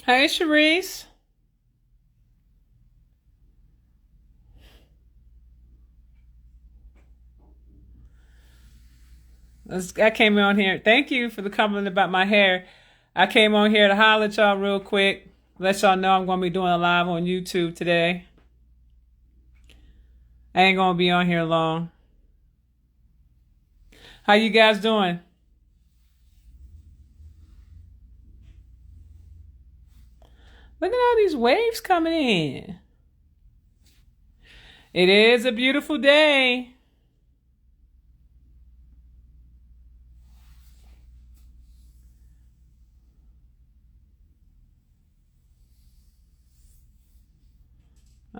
Hey, Sharice. I came on here. Thank you for the compliment about my hair. I came on here to holler at y'all real quick. Let y'all know I'm going to be doing a live on YouTube today. I ain't going to be on here long. How you guys doing? Look at all these waves coming in. It is a beautiful day.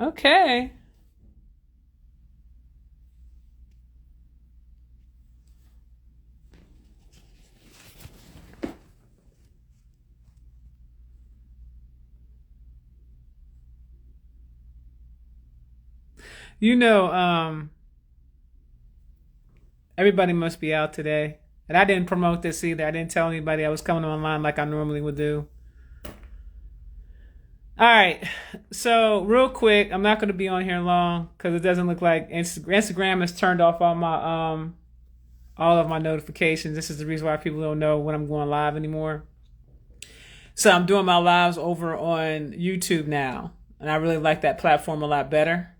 Okay. You know, everybody must be out today. And I didn't promote this either. I didn't tell anybody I was coming online like I normally would do. All right. So real quick, I'm not going to be on here long because it doesn't look like Instagram has turned off all of my notifications. This is the reason why people don't know when I'm going live anymore. So I'm doing my lives over on YouTube now, and I really like that platform a lot better.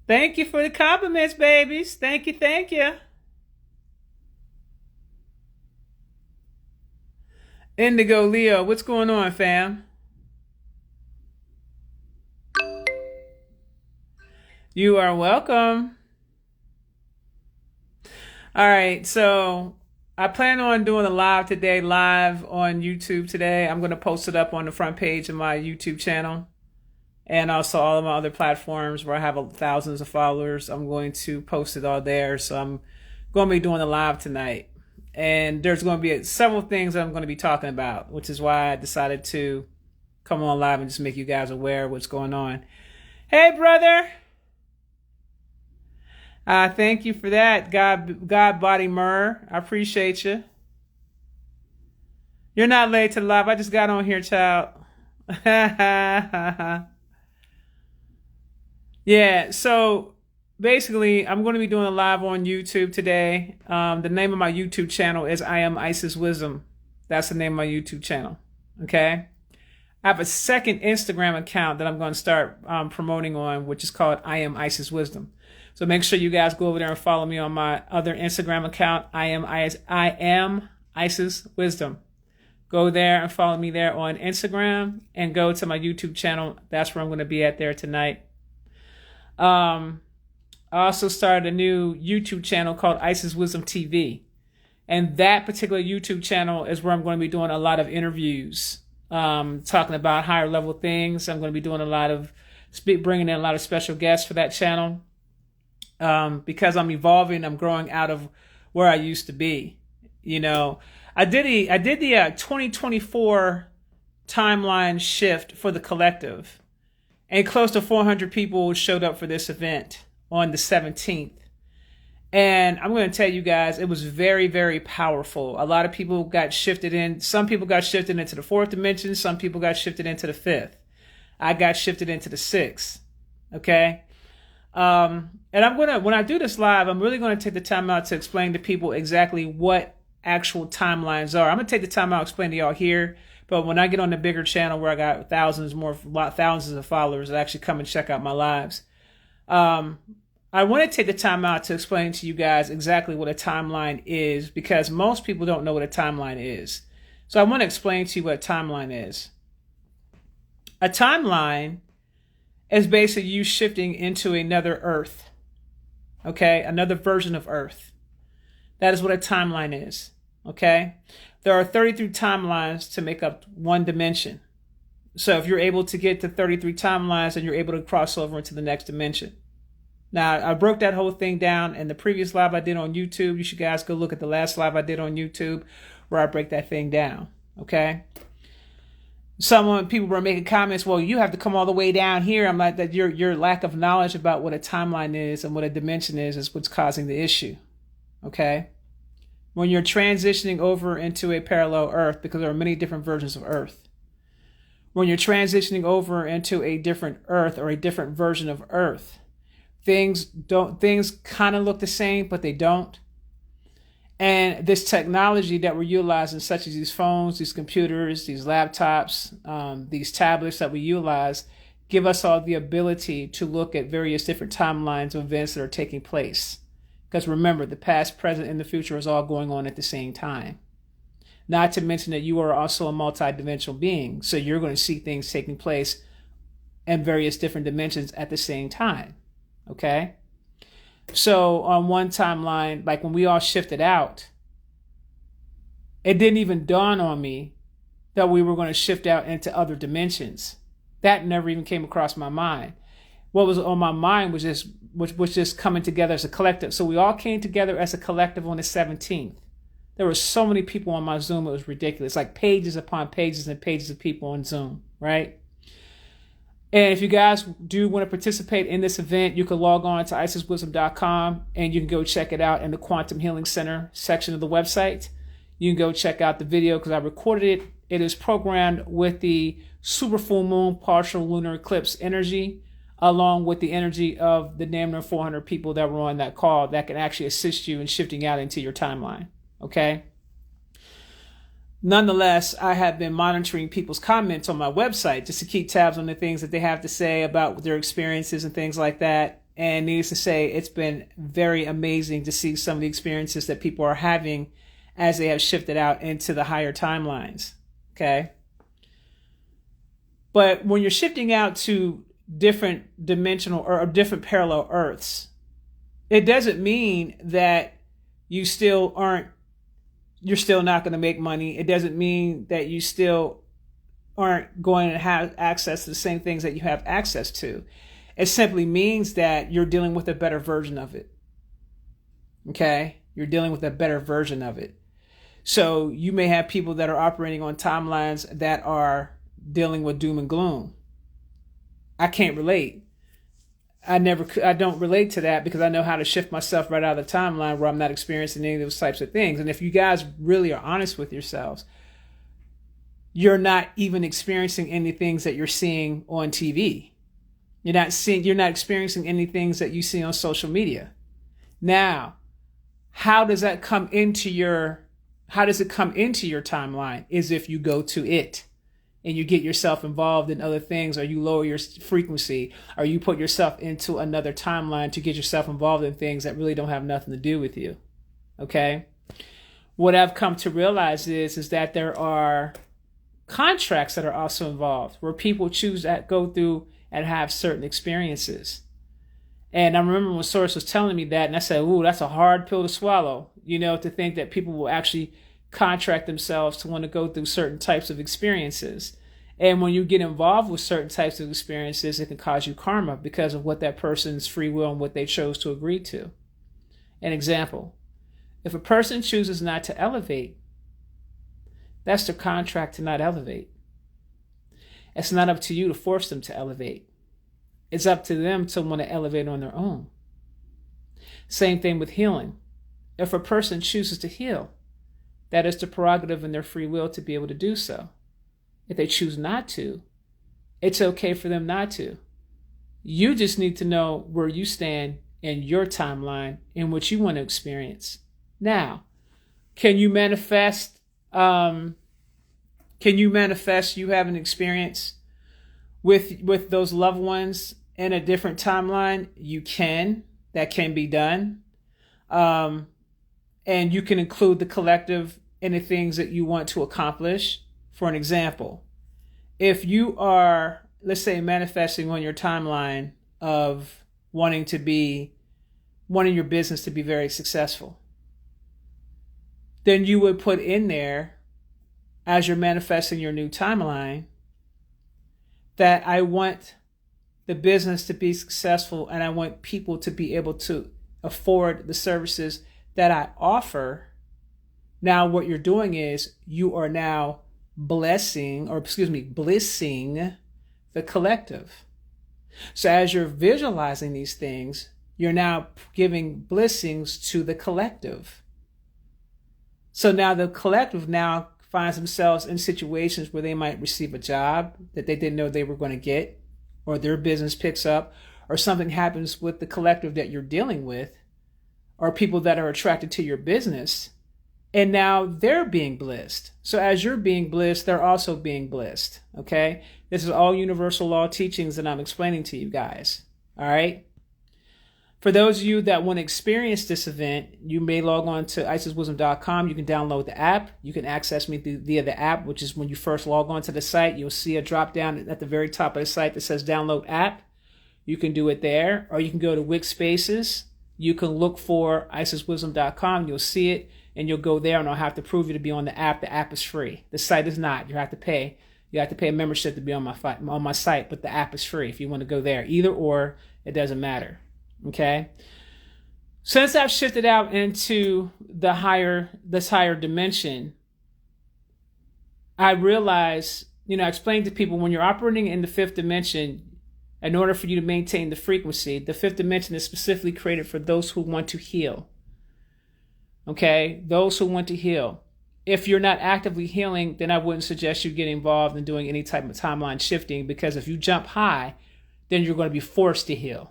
Thank you for the compliments, babies. Thank you, thank you. Indigo Leo, what's going on, fam? You are welcome. All right, so I plan on doing a live today, live on YouTube today. I'm going to post it up on the front page of my YouTube channel and also all of my other platforms where I have thousands of followers. I'm going to post it all there. So I'm going to be doing a live tonight. And there's going to be several things that I'm going to be talking about, which is why I decided to come on live and just make you guys aware of what's going on. Hey, brother. Thank you for that, God Body Myrrh. I appreciate you. You're not late to the live. I just got on here, child. Yeah, so basically, I'm going to be doing a live on YouTube today. The name of my YouTube channel is I Am Isis Wisdom. That's the name of my YouTube channel. Okay. I have a second Instagram account that I'm going to start promoting on, which is called I Am Isis Wisdom. So make sure you guys go over there and follow me on my other Instagram account. I am Isis Wisdom. Go there and follow me there on Instagram and go to my YouTube channel. That's where I'm going to be at there tonight. I also started a new YouTube channel called Isis Wisdom TV. And that particular YouTube channel is where I'm going to be doing a lot of interviews, talking about higher level things. I'm going to be doing bringing in a lot of special guests for that channel. Because I'm evolving, I'm growing out of where I used to be. You know, I did the 2024 timeline shift for the collective, and close to 400 people showed up for this event on the 17th. And I'm going to tell you guys, it was very, very powerful. A lot of people got shifted in. Some people got shifted into the fourth dimension. Some people got shifted into the fifth. I got shifted into the sixth. Okay. And when I do this live, I'm really going to take the time out to explain to people exactly what actual timelines are. I'm going to take the time out to explain to y'all here, but when I get on the bigger channel where I got thousands of followers that actually come and check out my lives, I want to take the time out to explain to you guys exactly what a timeline is, because most people don't know what a timeline is. So I want to explain to you what a timeline is. A timeline is basically you shifting into another Earth. Okay, another version of Earth. That is what a timeline is. Okay, there are 33 timelines to make up one dimension. So if you're able to get to 33 timelines, then you're able to cross over into the next dimension. Now, I broke that whole thing down in the previous live I did on YouTube. You should guys go look at the last live I did on YouTube where I break that thing down. Okay. People were making comments, well, you have to come all the way down here. I'm like, that your lack of knowledge about what a timeline is and what a dimension is what's causing the issue. Okay. When you're transitioning over into a parallel Earth, because there are many different versions of Earth. When you're transitioning over into a different Earth or a different version of Earth, things kind of look the same, but they don't. And this technology that we're utilizing, such as these phones, these computers, these laptops, these tablets that we utilize, give us all the ability to look at various different timelines of events that are taking place. Because remember, the past, present, and the future is all going on at the same time. Not to mention that you are also a multidimensional being. So you're going to see things taking place in various different dimensions at the same time. Okay? So on one timeline, like when we all shifted out, it didn't even dawn on me that we were going to shift out into other dimensions. That never even came across my mind. What was on my mind was just coming together as a collective. So we all came together as a collective on the 17th. There were so many people on my Zoom, it was ridiculous. Like pages upon pages and pages of people on Zoom, right? And if you guys do want to participate in this event, you can log on to isiswisdom.com and you can go check it out in the Quantum Healing Center section of the website. You can go check out the video because I recorded it. It is programmed with the super full moon partial lunar eclipse energy, along with the energy of the damn near 400 people that were on that call that can actually assist you in shifting out into your timeline. Okay? Nonetheless, I have been monitoring people's comments on my website just to keep tabs on the things that they have to say about their experiences and things like that. And needless to say, it's been very amazing to see some of the experiences that people are having as they have shifted out into the higher timelines. Okay. But when you're shifting out to different dimensional or different parallel Earths, it doesn't mean that you're still not going to make money. It doesn't mean that you still aren't going to have access to the same things that you have access to. It simply means that you're dealing with a better version of it. Okay? You're dealing with a better version of it. So you may have people that are operating on timelines that are dealing with doom and gloom. I can't relate. I don't relate to that because I know how to shift myself right out of the timeline where I'm not experiencing any of those types of things. And if you guys really are honest with yourselves, you're not even experiencing any things that you're seeing on TV. You're not experiencing any things that you see on social media. Now, how does it come into your timeline is if you go to it. And you get yourself involved in other things, or you lower your frequency, or you put yourself into another timeline to get yourself involved in things that really don't have nothing to do with you. Okay? What I've come to realize is that there are contracts that are also involved where people choose to go through and have certain experiences. And I remember when Source was telling me that, and I said, ooh, that's a hard pill to swallow, to think that people will actually contract themselves to want to go through certain types of experiences. And when you get involved with certain types of experiences, it can cause you karma because of what that person's free will and what they chose to agree to. An example, if a person chooses not to elevate, that's their contract to not elevate. It's not up to you to force them to elevate. It's up to them to want to elevate on their own. Same thing with healing. If a person chooses to heal, that is the prerogative in their free will to be able to do so. If they choose not to, it's okay for them not to. You just need to know where you stand in your timeline and what you want to experience. Now, can you manifest you have an experience with those loved ones in a different timeline? You can. That can be done. And you can include the collective in the things that you want to accomplish. For an example, if you are, let's say, manifesting on your timeline of wanting your business to be very successful, then you would put in there, as you're manifesting your new timeline, that I want the business to be successful and I want people to be able to afford the services that I offer. Now what you're doing is you are now blissing the collective. So as you're visualizing these things, you're now giving blessings to the collective. So now the collective now finds themselves in situations where they might receive a job that they didn't know they were going to get, or their business picks up, or something happens with the collective that you're dealing with, or people that are attracted to your business, and now they're being blissed. So as you're being blissed, they're also being blissed. Okay? This is all universal law teachings that I'm explaining to you guys. All right? For those of you that want to experience this event, you may log on to isiswisdom.com. You can download the app. You can access me via the app, which is when you first log on to the site. You'll see a drop down at the very top of the site that says download app. You can do it there, or you can go to Wix Spaces. You can look for isiswisdom.com. You'll see it, and you'll go there, and I'll have to prove you to be on the app. The app is free. The site is not. You have to pay. You have to pay a membership to be on my site, but the app is free if you want to go there. Either or, it doesn't matter. Okay. Since I've shifted out into this higher dimension, I realize, I explained to people, when you're operating in the fifth dimension, in order for you to maintain the frequency, the fifth dimension is specifically created for those who want to heal. Okay. Those who want to heal. If you're not actively healing, then I wouldn't suggest you get involved in doing any type of timeline shifting, because if you jump high, then you're going to be forced to heal.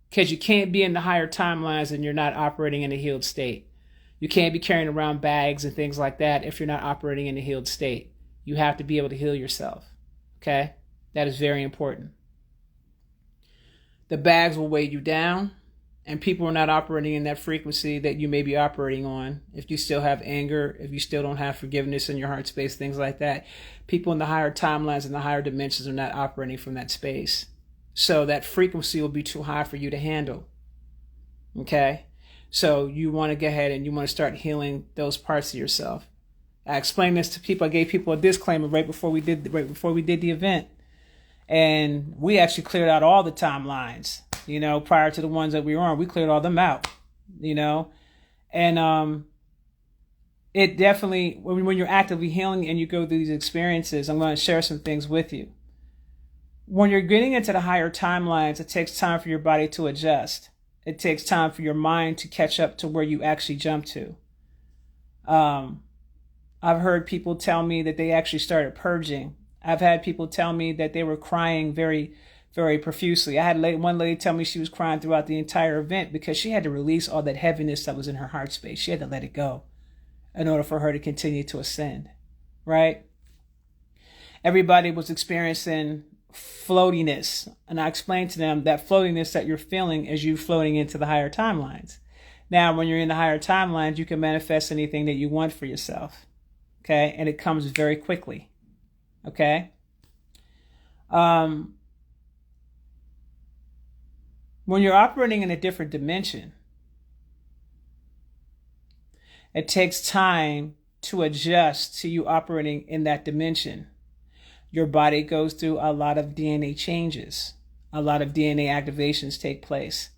Because you can't be in the higher timelines and you're not operating in a healed state. You can't be carrying around bags and things like that if you're not operating in a healed state. You have to be able to heal yourself. Okay? That is very important. The bags will weigh you down, and people are not operating in that frequency that you may be operating on. If you still have anger, if you still don't have forgiveness in your heart space, things like that, people in the higher timelines and the higher dimensions are not operating from that space. So that frequency will be too high for you to handle. Okay? So you want to go ahead and you want to start healing those parts of yourself. I explained this to people. I gave people a disclaimer right before we did the event. And we actually cleared out all the timelines, prior to the ones that we were on. We cleared all them out, And it definitely, when you're actively healing and you go through these experiences, I'm going to share some things with you. When you're getting into the higher timelines, it takes time for your body to adjust. It takes time for your mind to catch up to where you actually jump to. I've heard people tell me that they actually started purging. I've had people tell me that they were crying very, very profusely. I had one lady tell me she was crying throughout the entire event because she had to release all that heaviness that was in her heart space. She had to let it go in order for her to continue to ascend, right? Everybody was experiencing floatiness. And I explained to them that floatiness that you're feeling is you floating into the higher timelines. Now, when you're in the higher timelines, you can manifest anything that you want for yourself. Okay. And it comes very quickly. Okay. When you're operating in a different dimension, it takes time to adjust to you operating in that dimension. Your body goes through a lot of DNA changes. A lot of DNA activations take place.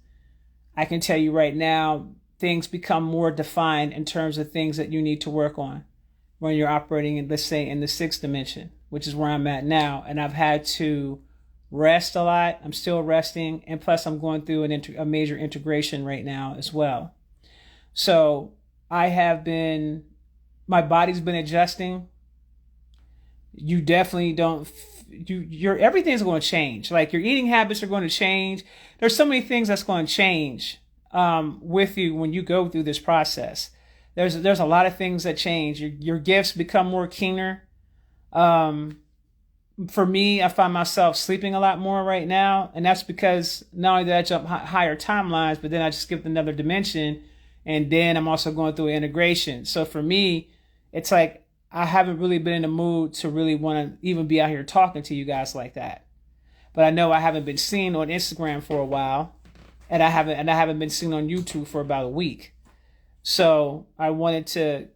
I can tell you right now, things become more defined in terms of things that you need to work on when you're operating in, let's say, in the sixth dimension, which is where I'm at now. And I've had to rest a lot. I'm still resting. And plus I'm going through a major integration right now as well. So my body's been adjusting. You definitely everything's going to change. Like your eating habits are going to change. There's so many things that's going to change with you when you go through this process. There's a lot of things that change. Your gifts become more keener. For me, I find myself sleeping a lot more right now. And that's because not only did I jump higher timelines, but then I just skipped another dimension. And then I'm also going through integration. So for me, it's like, I haven't really been in the mood to really want to even be out here talking to you guys like that. But I know I haven't been seen on Instagram for a while, and I haven't been seen on YouTube for about a week. So I wanted to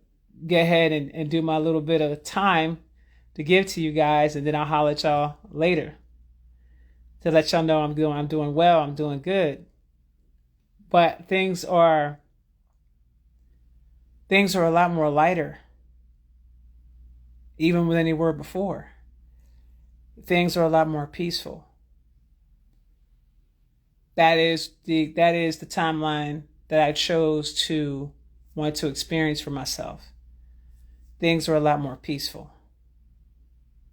go ahead and do my little bit of time to give to you guys, and then I'll holler at y'all later to let y'all know I'm doing well, I'm doing good. But things are a lot more lighter. Even than they were before. Things are a lot more peaceful. That is the timeline that I chose to want to experience for myself. things are a lot more peaceful,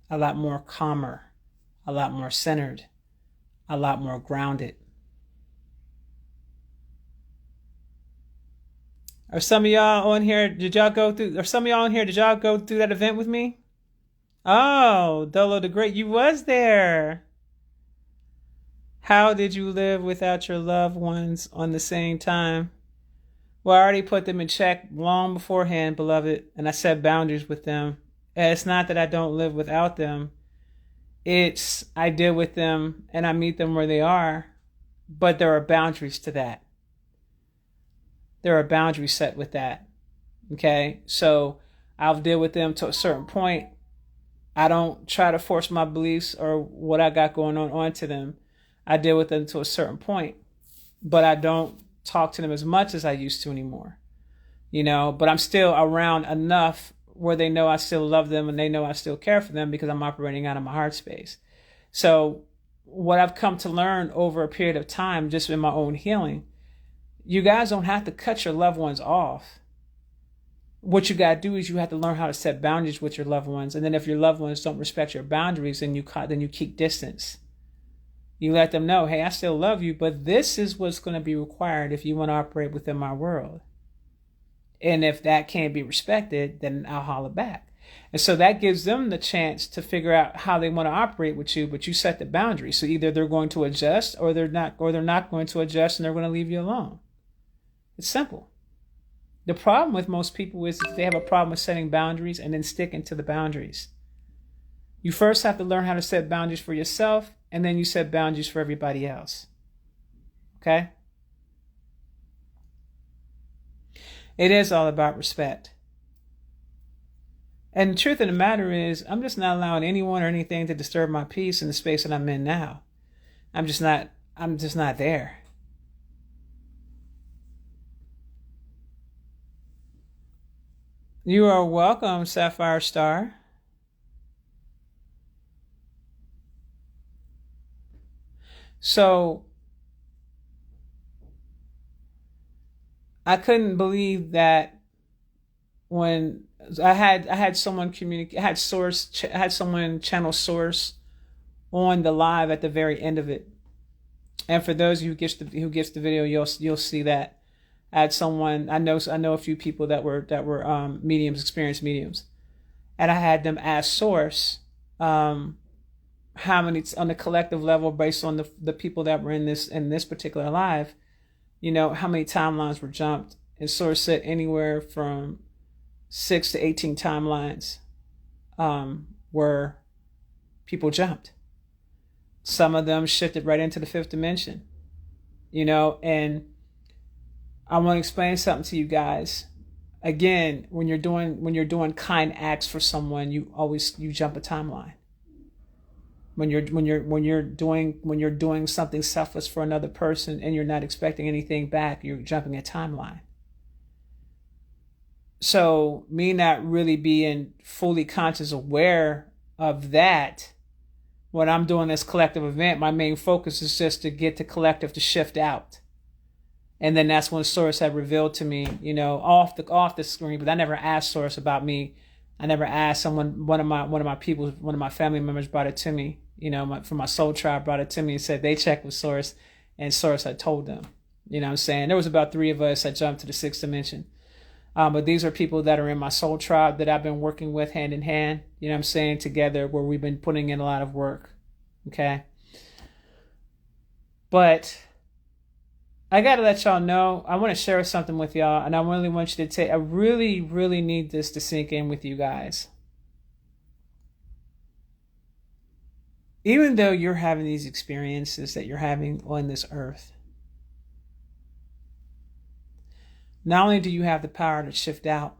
a lot more calmer, a lot more centered, a lot more grounded. Are some of y'all on here, did y'all go through that event with me? Oh, Dolo the Great, you was there. How did you live without your loved ones on the same time? Well, I already put them in check long beforehand, beloved, and I set boundaries with them. And it's not that I don't live without them. It's I deal with them and I meet them where they are, but there are boundaries to that. There are boundaries set with that. Okay? So I'll deal with them to a certain point. I don't try to force my beliefs or what I got going on onto them. I deal with them to a certain point, but I don't talk to them as much as I used to anymore. But I'm still around enough where they know I still love them and they know I still care for them because I'm operating out of my heart space. So what I've come to learn over a period of time, just in my own healing, you guys don't have to cut your loved ones off. What you got to do is you have to learn how to set boundaries with your loved ones. And then if your loved ones don't respect your boundaries, then you keep distance. You let them know, hey, I still love you, but this is what's going to be required if you want to operate within my world. And if that can't be respected, then I'll holler back. And so that gives them the chance to figure out how they want to operate with you, but you set the boundaries. So either they're going to adjust or they're not going to adjust and they're going to leave you alone. It's simple. The problem with most people is they have a problem with setting boundaries and then sticking to the boundaries. You first have to learn how to set boundaries for yourself, and then you set boundaries for everybody else. Okay? It is all about respect. And the truth of the matter is, I'm just not allowing anyone or anything to disturb my peace in the space that I'm in now. I'm just not there. You are welcome, Sapphire Star. So I couldn't believe that when I had someone communicate, I had someone channel source on the live at the very end of it. And for those who gets the video, you'll see that I had someone, I know a few people that were mediums, experienced mediums, and I had them ask source how many on the collective level based on the people that were in this particular live, how many timelines were jumped. And source said anywhere from 6 to 18 timelines were people jumped. Some of them shifted right into the fifth dimension, and I want to explain something to you guys. Again, when you're doing kind acts for someone, you jump a timeline. When you're doing something selfless for another person and you're not expecting anything back, you're jumping a timeline. So me not really being fully conscious aware of that, when I'm doing this collective event, my main focus is just to get the collective to shift out. And then that's when Source had revealed to me, off the screen, but I never asked Source about me. I never asked someone, one of my family members brought it to me, from my soul tribe brought it to me and said they checked with Source and Source had told them, what I'm saying? There was about 3 of us that jumped to the 6th dimension. But these are people that are in my soul tribe that I've been working with hand in hand, what I'm saying, together, where we've been putting in a lot of work. Okay. But I got to let y'all know, I want to share something with y'all, and I really want you to take, I really, really need this to sink in with you guys. Even though you're having these experiences that you're having on this earth, not only do you have the power to shift out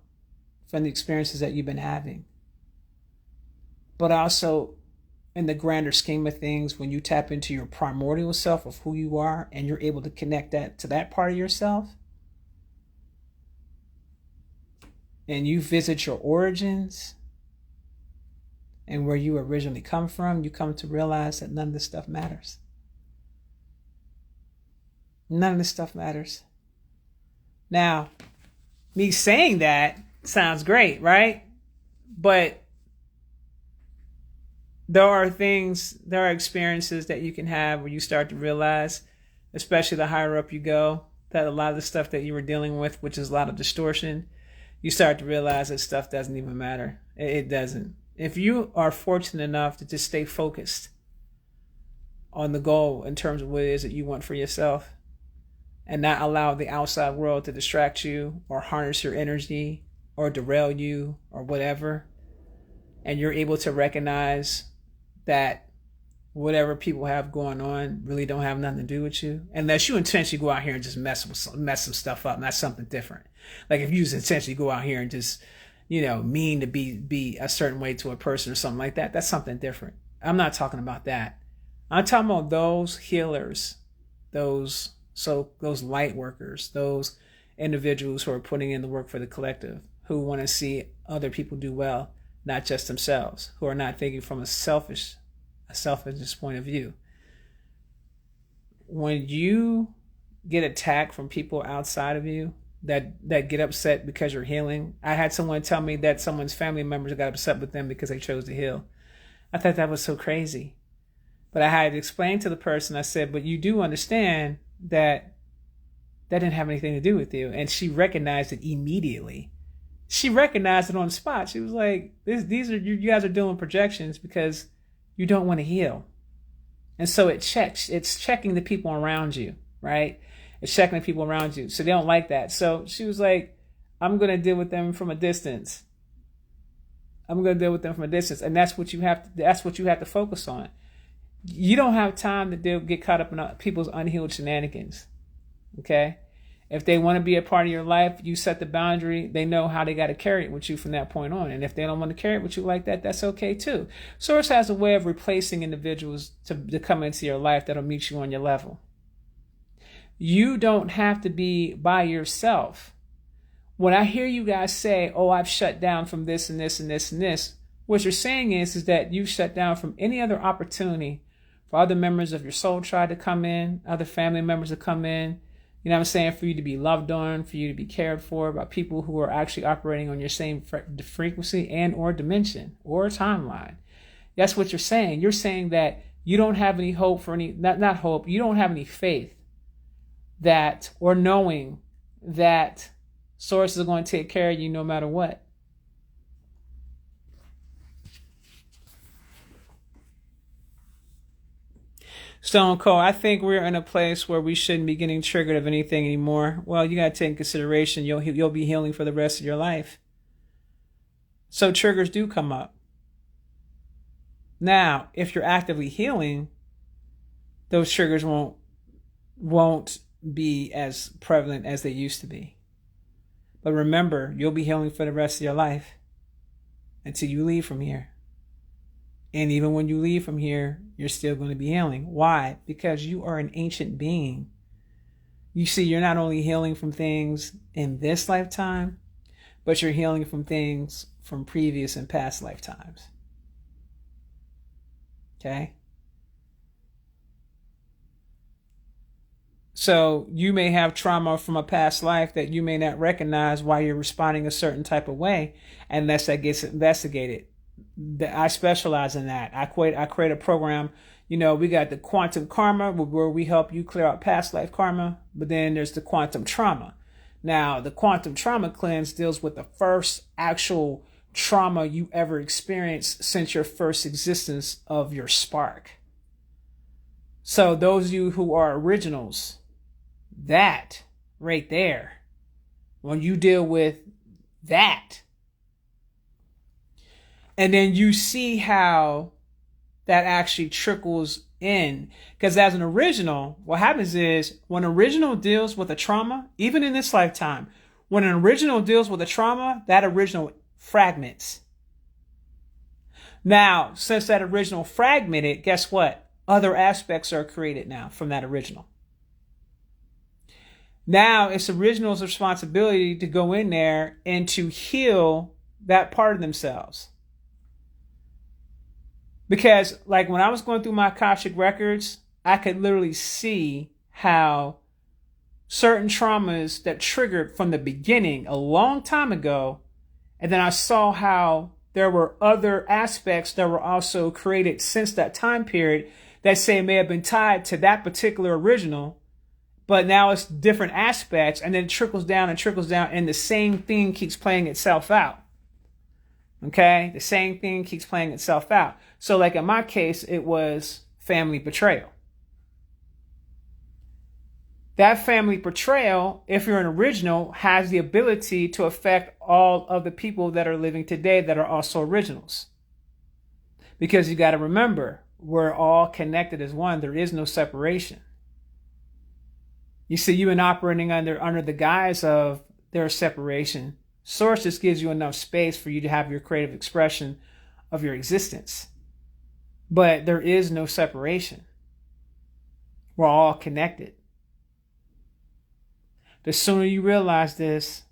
from the experiences that you've been having, but also in the grander scheme of things, when you tap into your primordial self of who you are and you're able to connect that to that part of yourself, and you visit your origins and where you originally come from, you come to realize that none of this stuff matters. None of this stuff matters. Now, me saying that sounds great, right? But there are experiences that you can have where you start to realize, especially the higher up you go, that a lot of the stuff that you were dealing with, which is a lot of distortion, you start to realize that stuff doesn't even matter. It doesn't. If you are fortunate enough to just stay focused on the goal in terms of what it is that you want for yourself, and not allow the outside world to distract you or harness your energy or derail you or whatever, and you're able to recognize that whatever people have going on really don't have nothing to do with you, unless you intentionally go out here and just mess some stuff up, and that's something different. Like if you just intentionally go out here and just, mean to be a certain way to a person or something like that, that's something different. I'm not talking about that. I'm talking about those healers, those light workers, those individuals who are putting in the work for the collective, who want to see other people do well, not just themselves, who are not thinking from a selfish point of view. When you get attacked from people outside of you that get upset because you're healing, I had someone tell me that someone's family members got upset with them because they chose to heal. I thought that was so crazy. But I had to explain to the person, I said, but you do understand that didn't have anything to do with you. And she recognized it immediately. She recognized it on the spot. She was like, these are you guys are doing projections because you don't want to heal. And so it's checking the people around you, right? It's checking the people around you. So they don't like that. So she was like, I'm going to deal with them from a distance. And that's what you have to focus on. You don't have time to get caught up in people's unhealed shenanigans. Okay? If they want to be a part of your life, you set the boundary. They know how they got to carry it with you from that point on. And if they don't want to carry it with you like that, that's okay too. Source has a way of replacing individuals to come into your life that'll meet you on your level. You don't have to be by yourself. When I hear you guys say, oh, I've shut down from this and this and this and this, what you're saying is that you've shut down from any other opportunity for other members of your soul tribe to come in, other family members to come in, you know what I'm saying, for you to be loved on, for you to be cared for by people who are actually operating on your same frequency and or dimension or timeline. That's what you're saying. You're saying that you don't have any hope for any, not hope, you don't have any faith that, or knowing that Source is going to take care of you no matter what. Stone Cold, I think we're in a place where we shouldn't be getting triggered of anything anymore. Well, you got to take in consideration you'll be healing for the rest of your life. So triggers do come up. Now, if you're actively healing, those triggers won't be as prevalent as they used to be. But remember, you'll be healing for the rest of your life until you leave from here. And even when you leave from here, you're still going to be healing. Why? Because you are an ancient being. You see, you're not only healing from things in this lifetime, but you're healing from things from previous and past lifetimes. Okay? So you may have trauma from a past life that you may not recognize why you're responding a certain type of way unless that gets investigated. I specialize in that. I create a program. We got the quantum karma where we help you clear out past life karma, but then there's the quantum trauma. Now, the quantum trauma cleanse deals with the first actual trauma you ever experienced since your first existence of your spark. So those of you who are originals, that right there, when you deal with that, and then you see how that actually trickles in. Because as an original, what happens is when an original deals with a trauma, even in this lifetime, when an original deals with a trauma, that original fragments. Now, since that original fragmented, guess what? Other aspects are created now from that original. Now it's original's responsibility to go in there and to heal that part of themselves. Because like when I was going through my Akashic records, I could literally see how certain traumas that triggered from the beginning a long time ago, and then I saw how there were other aspects that were also created since that time period that say may have been tied to that particular original, but now it's different aspects, and then it trickles down and trickles down, and the same thing keeps playing itself out. Okay? The same thing keeps playing itself out. So like in my case, it was family betrayal. That family betrayal, if you're an original, has the ability to affect all of the people that are living today that are also originals. Because you got to remember, we're all connected as one. There is no separation. You see, you've been operating under the guise of their separation. Source just gives you enough space for you to have your creative expression of your existence. But there is no separation. We're all connected. The sooner you realize this,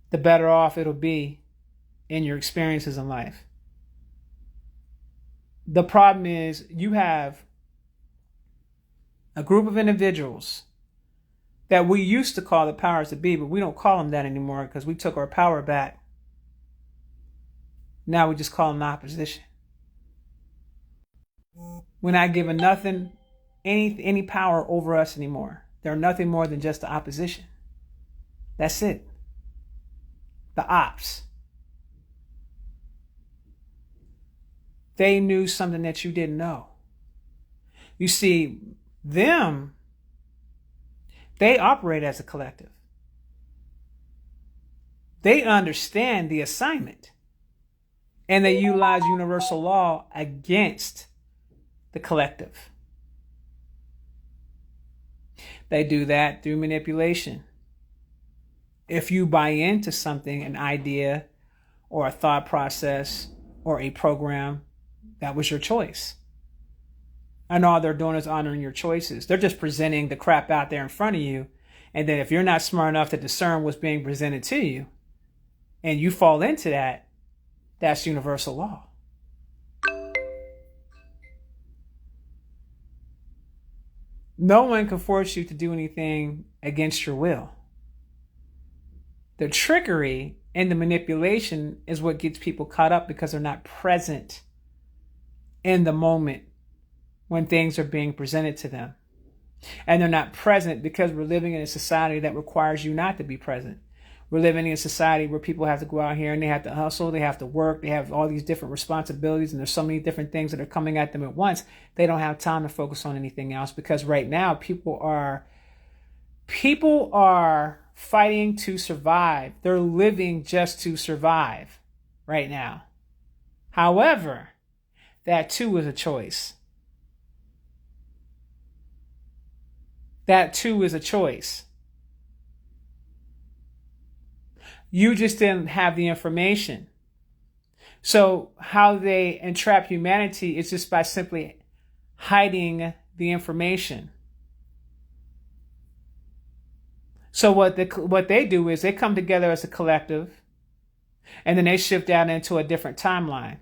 the better off it'll be in your experiences in life. The problem is you have a group of individuals that we used to call the powers that be, but we don't call them that anymore because we took our power back. Now we just call them the opposition. We're not giving nothing, any power over us anymore. They're nothing more than just the opposition. That's it. The ops. They knew something that you didn't know. You see, they operate as a collective. They understand the assignment. And they utilize universal law against the collective. They do that through manipulation. If you buy into something, an idea or a thought process or a program, that was your choice. And all they're doing is honoring your choices. They're just presenting the crap out there in front of you. And then if you're not smart enough to discern what's being presented to you and you fall into that, that's universal law. No one can force you to do anything against your will. The trickery and the manipulation is what gets people caught up because they're not present in the moment when things are being presented to them. And they're not present because we're living in a society that requires you not to be present. We're living in a society where people have to go out here and they have to hustle, they have to work, they have all these different responsibilities, and there's so many different things that are coming at them at once. They don't have time to focus on anything else because right now people are fighting to survive. They're living just to survive right now. However, that too is a choice. That too is a choice. You just didn't have the information. So how they entrap humanity is just by simply hiding the information. So what they do is they come together as a collective and then they shift out into a different timeline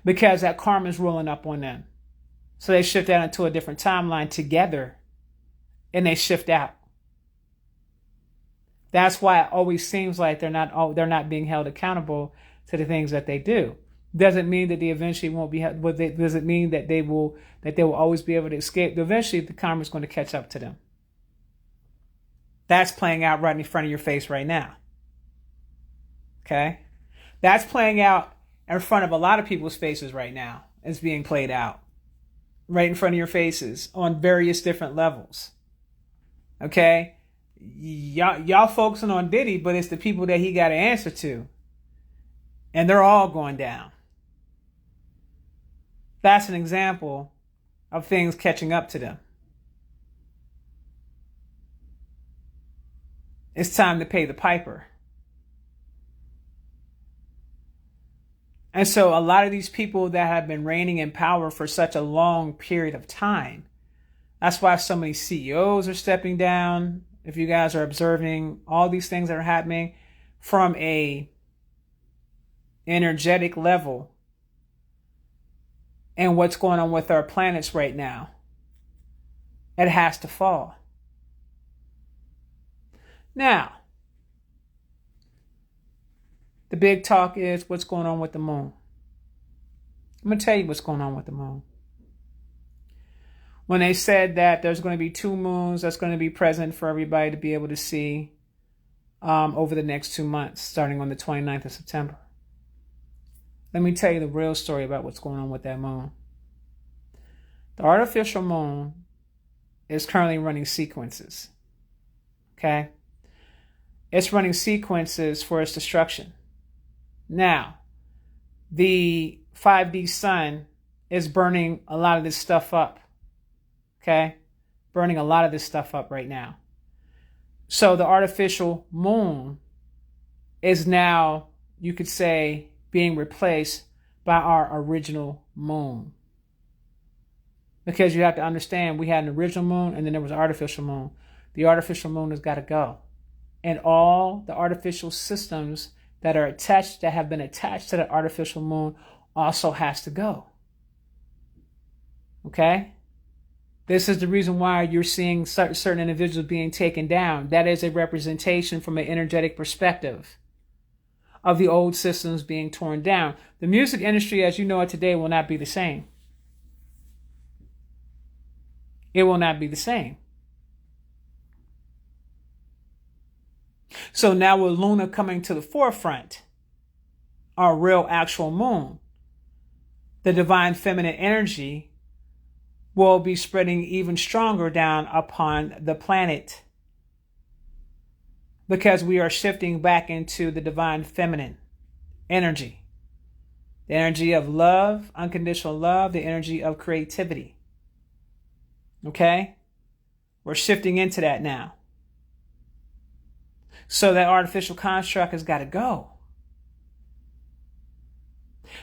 because that karma is rolling up on them. So they shift out into a different timeline together and they shift out. That's why it always seems like they're not being held accountable to the things that they do. Doesn't mean that they eventually won't be held. Does it mean that they will always be able to escape? Eventually, the karma is going to catch up to them. That's playing out right in front of your face right now. Okay, that's playing out in front of a lot of people's faces right now. It's being played out right in front of your faces on various different levels. Okay. Y'all focusing on Diddy, but it's the people that he got to answer to. And they're all going down. That's an example of things catching up to them. It's time to pay the piper. And so a lot of these people that have been reigning in power for such a long period of time, that's why so many CEOs are stepping down. If you guys are observing all these things that are happening from a energetic level and what's going on with our planets right now, it has to fall. Now, The big talk is what's going on with the moon. I'm going to tell you what's going on with the moon. When they said that there's going to be 2 moons that's going to be present for everybody to be able to see over the next 2 months, starting on the 29th of September. Let me tell you the real story about what's going on with that moon. The artificial moon is currently running sequences. Okay? It's running sequences for its destruction. Now, the 5D sun is burning a lot of this stuff up. Okay? Burning a lot of this stuff up right now. So the artificial moon is now, you could say, being replaced by our original moon. Because you have to understand, we had an original moon and then there was an artificial moon. The artificial moon has got to go. And all the artificial systems that are attached, that have been attached to the artificial moon, also has to go. Okay? This is the reason why you're seeing certain individuals being taken down. That is a representation from an energetic perspective of the old systems being torn down. The music industry, as you know it today, will not be the same. It will not be the same. So now with Luna coming to the forefront, our real actual moon, the divine feminine energy will be spreading even stronger down upon the planet, because we are shifting back into the divine feminine energy, the energy of love, unconditional love, the energy of creativity. Okay? We're shifting into that now. So that artificial construct has got to go.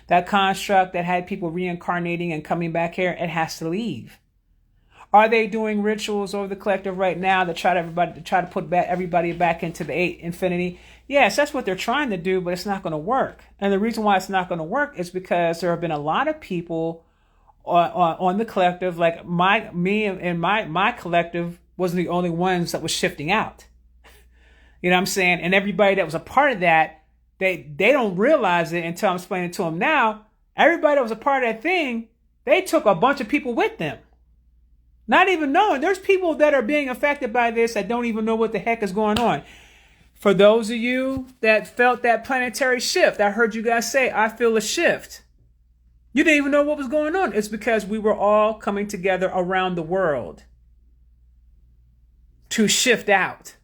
That construct that had people reincarnating and coming back here, it has to leave. Are they doing rituals over the collective right now to try to put everybody back into the 8 infinity? Yes, that's what they're trying to do, but it's not going to work. And the reason why it's not going to work is because there have been a lot of people on the collective, like me and my collective wasn't the only ones that was shifting out. You know what I'm saying? And everybody that was a part of that, they don't realize it until I'm explaining it to them now. Everybody that was a part of that thing, they took a bunch of people with them. Not even knowing. There's people that are being affected by this that don't even know what the heck is going on. For those of you that felt that planetary shift, I heard you guys say, I feel a shift. You didn't even know what was going on. It's because we were all coming together around the world to shift out.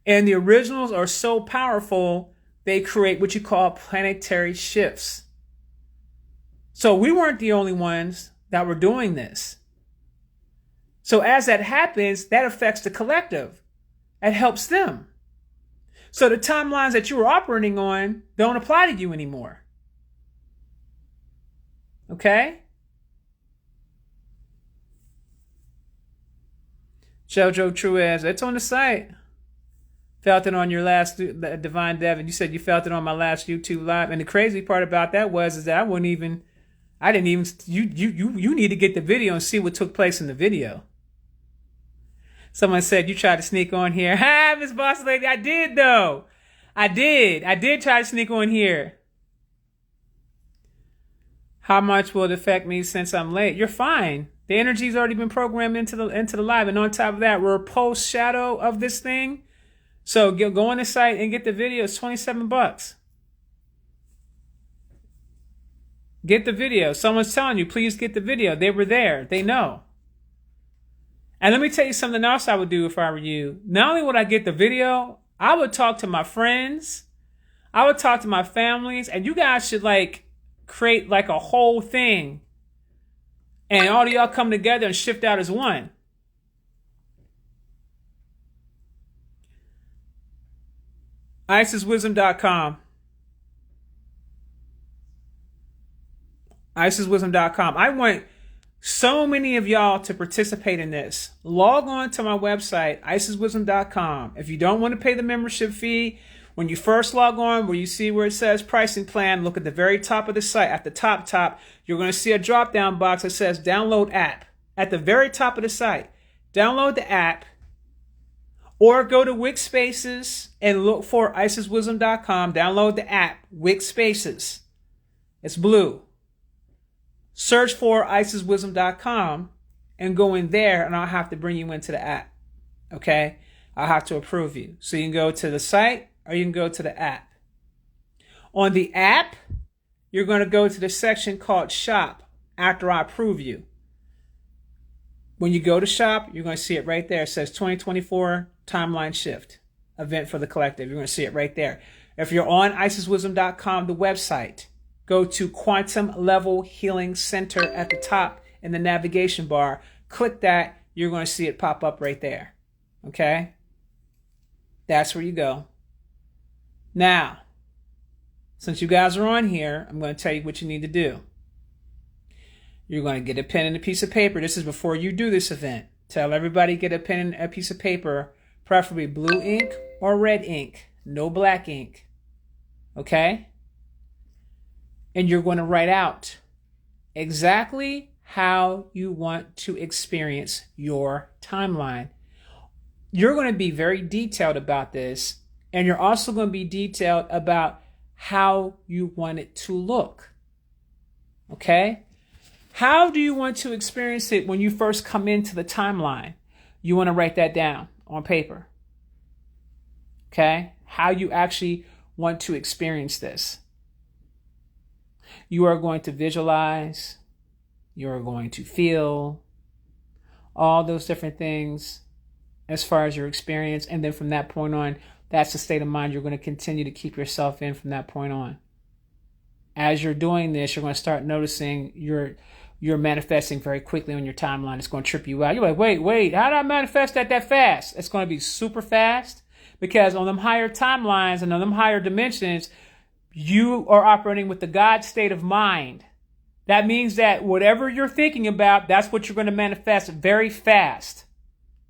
And the originals are so powerful, they create what you call planetary shifts. So we weren't the only ones that were doing this. So as that happens, that affects the collective. It helps them. So the timelines that you were operating on don't apply to you anymore. Okay? Jojo Truez, it's on the site. Felt it on your last Divine Devin. You said you felt it on my last YouTube live. And the crazy part about that is that you need to get the video and see what took place in the video. Someone said you tried to sneak on here. Ha, Miss Boss Lady, I did though. I did try to sneak on here. How much will it affect me since I'm late? You're fine. The energy's already been programmed into the live. And on top of that, we're a post shadow of this thing. So go on the site and get the video. It's $27. Get the video. Someone's telling you, please get the video. They were there. They know. And let me tell you something else I would do if I were you. Not only would I get the video, I would talk to my friends. I would talk to my families. And you guys should create a whole thing. And all of y'all come together and shift out as one. IsisWisdom.com. IsisWisdom.com. I want so many of y'all to participate in this. Log on to my website, IsisWisdom.com. If you don't want to pay the membership fee, when you first log on, where you see where it says pricing plan, look at the very top of the site. At the top, you're going to see a drop-down box that says download app. At the very top of the site, download the app. Or go to Wix Spaces and look for IsisWisdom.com. Download the app, Wix Spaces. It's blue. Search for IsisWisdom.com and go in there, and I'll have to bring you into the app. Okay? I'll have to approve you. So you can go to the site or you can go to the app. On the app, you're going to go to the section called Shop after I approve you. When you go to Shop, you're going to see it right there. It says 2024 Timeline Shift Event for the Collective. You're going to see it right there. If you're on IsisWisdom.com, the website, go to Quantum Level Healing Center at the top in the navigation bar. Click that. You're going to see it pop up right there. Okay? That's where you go. Now, since you guys are on here, I'm going to tell you what you need to do. You're going to get a pen and a piece of paper. This is before you do this event. Tell everybody get a pen and a piece of paper, preferably blue ink or red ink. No black ink. Okay? And you're going to write out exactly how you want to experience your timeline. You're going to be very detailed about this, and you're also going to be detailed about how you want it to look. Okay? How do you want to experience it when you first come into the timeline? You want to write that down on paper. Okay? How you actually want to experience this. You are going to visualize. You are going to feel all those different things as far as your experience. And then from that point on, that's the state of mind you're going to continue to keep yourself in from that point on. As you're doing this, you're going to start noticing you're manifesting very quickly on your timeline. It's going to trip you out. You're like, wait, how did I manifest that fast? It's going to be super fast because on them higher timelines and on them higher dimensions, you are operating with the God state of mind. That means that whatever you're thinking about, that's what you're going to manifest very fast.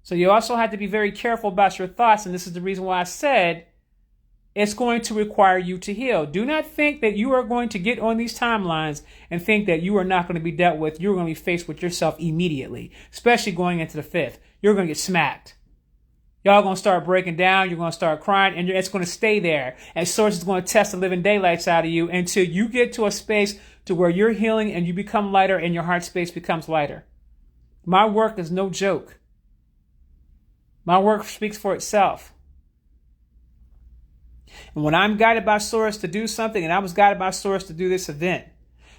So you also have to be very careful about your thoughts. And this is the reason why I said it's going to require you to heal. Do not think that you are going to get on these timelines and think that you are not going to be dealt with. You're going to be faced with yourself immediately, especially going into the 5th. You're going to get smacked. Y'all going to start breaking down. You're going to start crying, and it's going to stay there. And Source is going to test the living daylights out of you until you get to a space to where you're healing and you become lighter and your heart space becomes lighter. My work is no joke. My work speaks for itself. And when I'm guided by Source to do something, and I was guided by Source to do this event,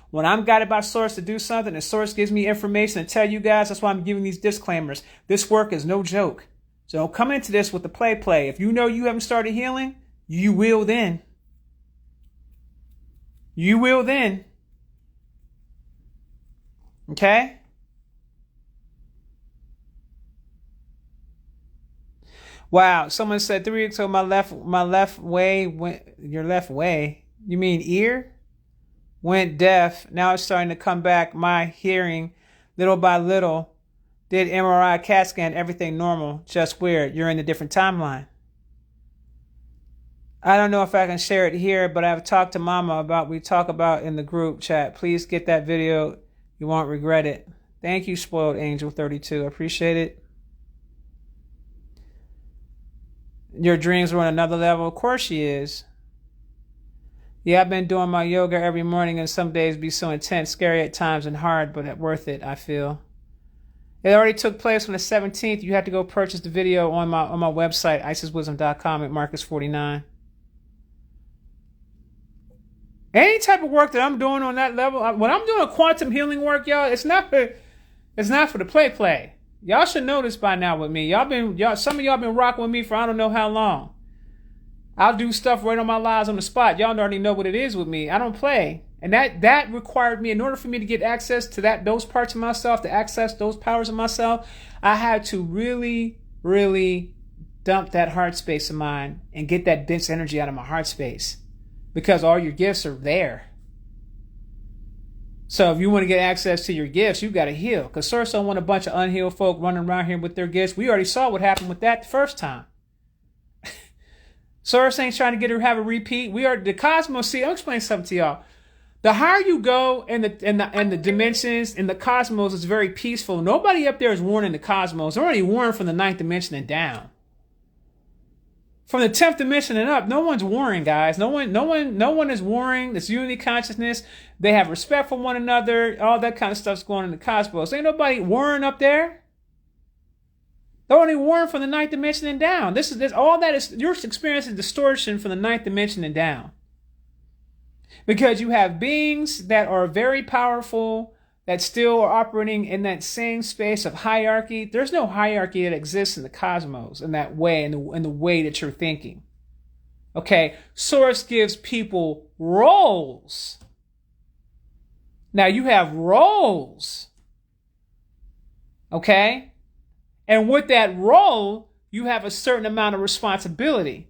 when I'm guided by Source to do something, and Source gives me information to tell you guys, that's why I'm giving these disclaimers. This work is no joke. So don't come into this with the play. If you know you haven't started healing, you will then. You will then. Okay? Wow, someone said 3 weeks ago my left way went, your left way, you mean ear? Went deaf. Now it's starting to come back. My hearing, little by little, did MRI, CAT scan, everything normal, just weird. You're in a different timeline. I don't know if I can share it here, but I've talked to Mama about, we talk about in the group chat. Please get that video. You won't regret it. Thank you, Spoiled Angel 32. I appreciate it. Your dreams were on another level. Of course she is. Yeah, I've been doing my yoga every morning, and some days be so intense, scary at times, and hard, but worth it, I feel. It already took place on the 17th. You have to go purchase the video on my website, IsisWisdom.com at Marcus 49. Any type of work that I'm doing on that level, when I'm doing quantum healing work, y'all, it's not for the play. Y'all should know this by now with me. Some of y'all been rocking with me for I don't know how long. I'll do stuff right on my lives on the spot. Y'all already know what it is with me. I don't play. And that required me, in order for me to get access to those parts of myself, to access those powers of myself, I had to really, really dump that heart space of mine and get that dense energy out of my heart space. Because all your gifts are there. So if you want to get access to your gifts, you got to heal. Because Source don't want a bunch of unhealed folk running around here with their gifts. We already saw what happened with that the first time. Source ain't trying to get her to have a repeat. The cosmos. See, I'll explain something to y'all. The higher you go in the dimensions, in the cosmos, is very peaceful. Nobody up there is warning the cosmos. They're only warned from the 9th dimension and down. From the 10th dimension and up, no one's warring, guys. No one is warring. It's unity consciousness. They have respect for one another. All that kind of stuff's going on in the cosmos. Ain't nobody warring up there. They're only warring from the 9th dimension and down. This all that is, you're experiencing distortion from the 9th dimension and down. Because you have beings that are very powerful, that still are operating in that same space of hierarchy. There's no hierarchy that exists in the cosmos in that way, in the way that you're thinking. Okay, Source gives people roles. Now you have roles. Okay? And with that role, you have a certain amount of responsibility.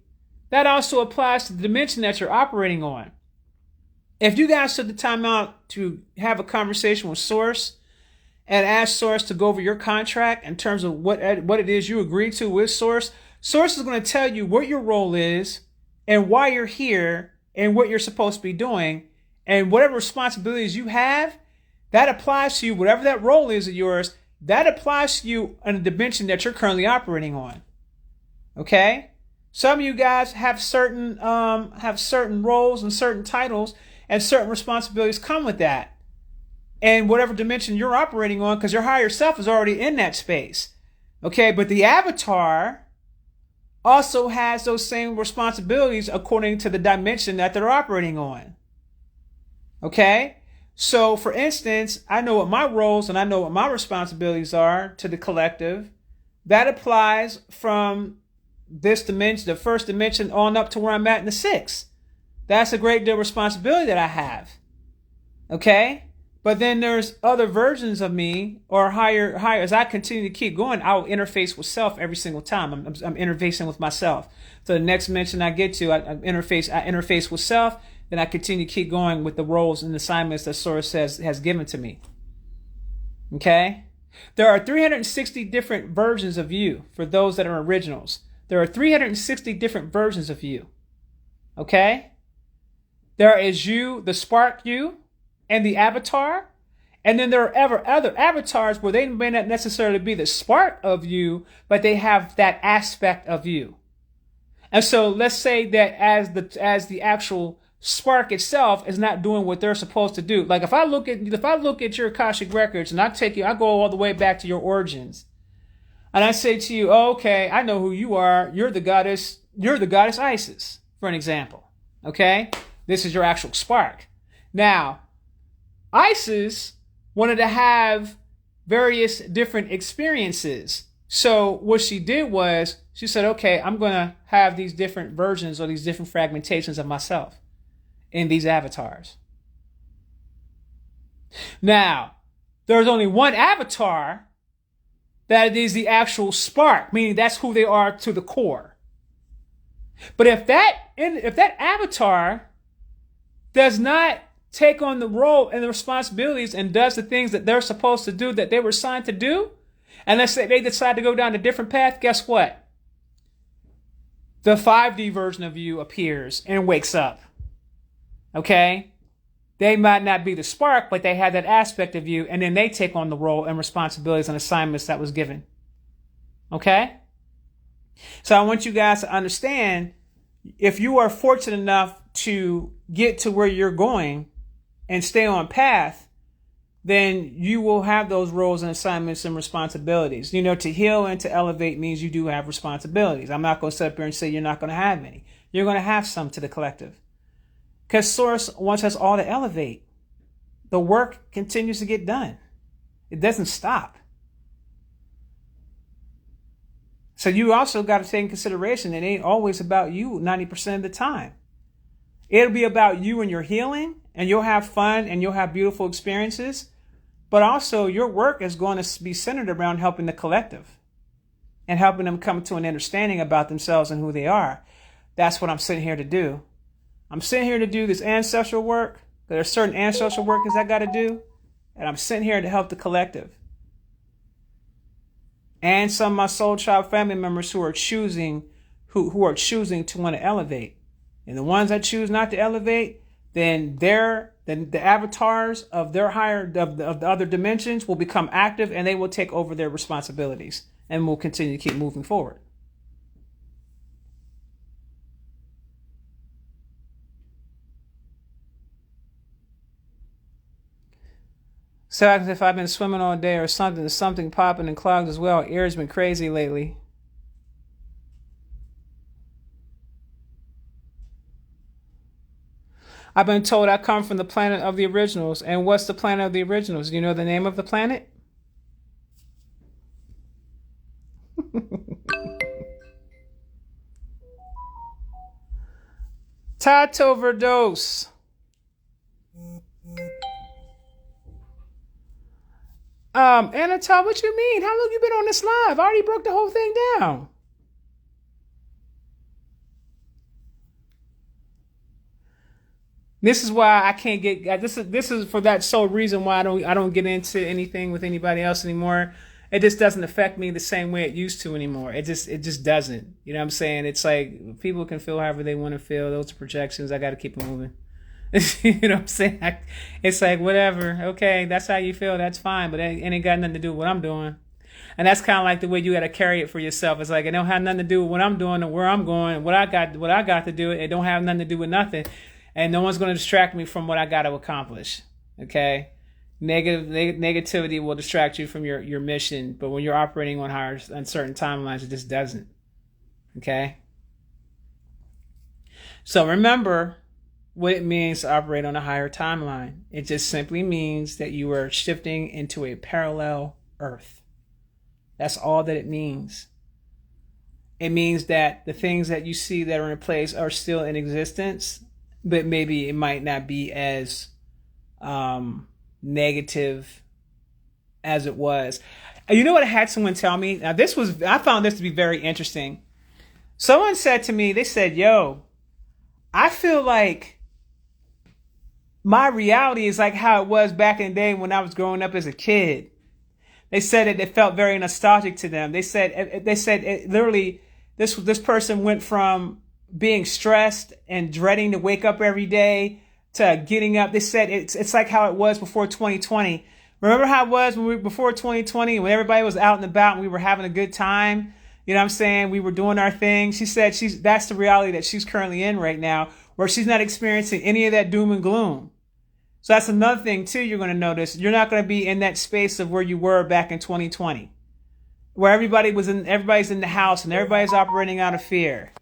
That also applies to the dimension that you're operating on. If you guys took the time out to have a conversation with Source and ask Source to go over your contract in terms of what it is you agreed to with Source, Source is going to tell you what your role is and why you're here and what you're supposed to be doing, and whatever responsibilities you have, that applies to you. Whatever that role is of yours, that applies to you in the dimension that you're currently operating on. Okay? Some of you guys have certain roles and certain titles, and certain responsibilities come with that. And whatever dimension you're operating on, because your higher self is already in that space. Okay, but the avatar also has those same responsibilities according to the dimension that they're operating on. Okay? So, for instance, I know what my roles and I know what my responsibilities are to the collective. That applies from this dimension, the first dimension, on up to where I'm at in the 6th. That's a great deal of responsibility that I have. Okay? But then there's other versions of me, or higher. As I continue to keep going, I'll interface with self every single time. I'm interfacing with myself. So the next dimension I get to, I interface with self. Then I continue to keep going with the roles and assignments that Source has given to me. Okay? There are 360 different versions of you for those that are originals. There are 360 different versions of you. Okay? There is you, the spark you, and the avatar. And then there are other avatars where they may not necessarily be the spark of you, but they have that aspect of you. And so let's say that as the actual spark itself is not doing what they're supposed to do. Like if I look at your Akashic records and I go all the way back to your origins, and I say to you, oh, okay, I know who you are. You're the goddess Isis, for an example. Okay? This is your actual spark. Now, Isis wanted to have various different experiences. So what she did was she said, okay, I'm going to have these different versions or these different fragmentations of myself in these avatars. Now, there's only one avatar that is the actual spark, meaning that's who they are to the core. But if that avatar does not take on the role and the responsibilities and does the things that they're supposed to do, that they were assigned to do, and let's say they decide to go down a different path, guess what? The 5D version of you appears and wakes up. Okay? They might not be the spark, but they have that aspect of you, and then they take on the role and responsibilities and assignments that was given. Okay? So I want you guys to understand, if you are fortunate enough to get to where you're going and stay on path, then you will have those roles and assignments and responsibilities. You know, to heal and to elevate means you do have responsibilities. I'm not going to sit up here and say you're not going to have any. You're going to have some to the collective. Because Source wants us all to elevate. The work continues to get done. It doesn't stop. So you also got to take in consideration it ain't always about you 90% of the time. It'll be about you and your healing, and you'll have fun and you'll have beautiful experiences. But also your work is going to be centered around helping the collective and helping them come to an understanding about themselves and who they are. That's what I'm sitting here to do. I'm sitting here to do this ancestral work. There are certain ancestral workers I got to do. And I'm sitting here to help the collective. And some of my soul tribe family members who are choosing to want to elevate. And the ones that choose not to elevate, then the avatars of their of the other dimensions will become active, and they will take over their responsibilities, and will continue to keep moving forward. So as if I've been swimming all day or something, there's something popping and clogged as well. Ear's been crazy lately. I've been told I come from the planet of the originals. And what's the planet of the originals? Do you know the name of the planet? Tato Verdos. Anatol, what you mean? How long you been on this live? I already broke the whole thing down. This is why I can't get this is for that sole reason why I don't get into anything with anybody else anymore. It just doesn't affect me the same way it used to anymore. It just doesn't. You know what I'm saying? It's like people can feel however they want to feel. Those are projections. I got to keep it moving. You know what I'm saying? It's like whatever. Okay, that's how you feel. That's fine. But it ain't got nothing to do with what I'm doing. And that's kind of like the way you got to carry it for yourself. It's like it don't have nothing to do with what I'm doing or where I'm going. What I got to do. It don't have nothing to do with nothing. And no one's going to distract me from what I got to accomplish. Okay. Negativity will distract you from your mission, but when you're operating on higher, on certain timelines, it just doesn't. Okay. So remember what it means to operate on a higher timeline. It just simply means that you are shifting into a parallel Earth. That's all that it means. It means that the things that you see that are in place are still in existence, but maybe it might not be as negative as it was. You know what I had someone tell me? Now I found this to be very interesting. Someone said to me, they said, yo, I feel like my reality is like how it was back in the day when I was growing up as a kid. They said it felt very nostalgic to them. They said it literally, this person went from being stressed and dreading to wake up every day to getting up. They said it's like how it was before 2020. Remember how it was before 2020 when everybody was out and about and we were having a good time? You know what I'm saying? We were doing our thing. She said that's the reality that she's currently in right now, where she's not experiencing any of that doom and gloom. So that's another thing too you're going to notice. You're not going to be in that space of where you were back in 2020, where everybody's in the house and everybody's operating out of fear.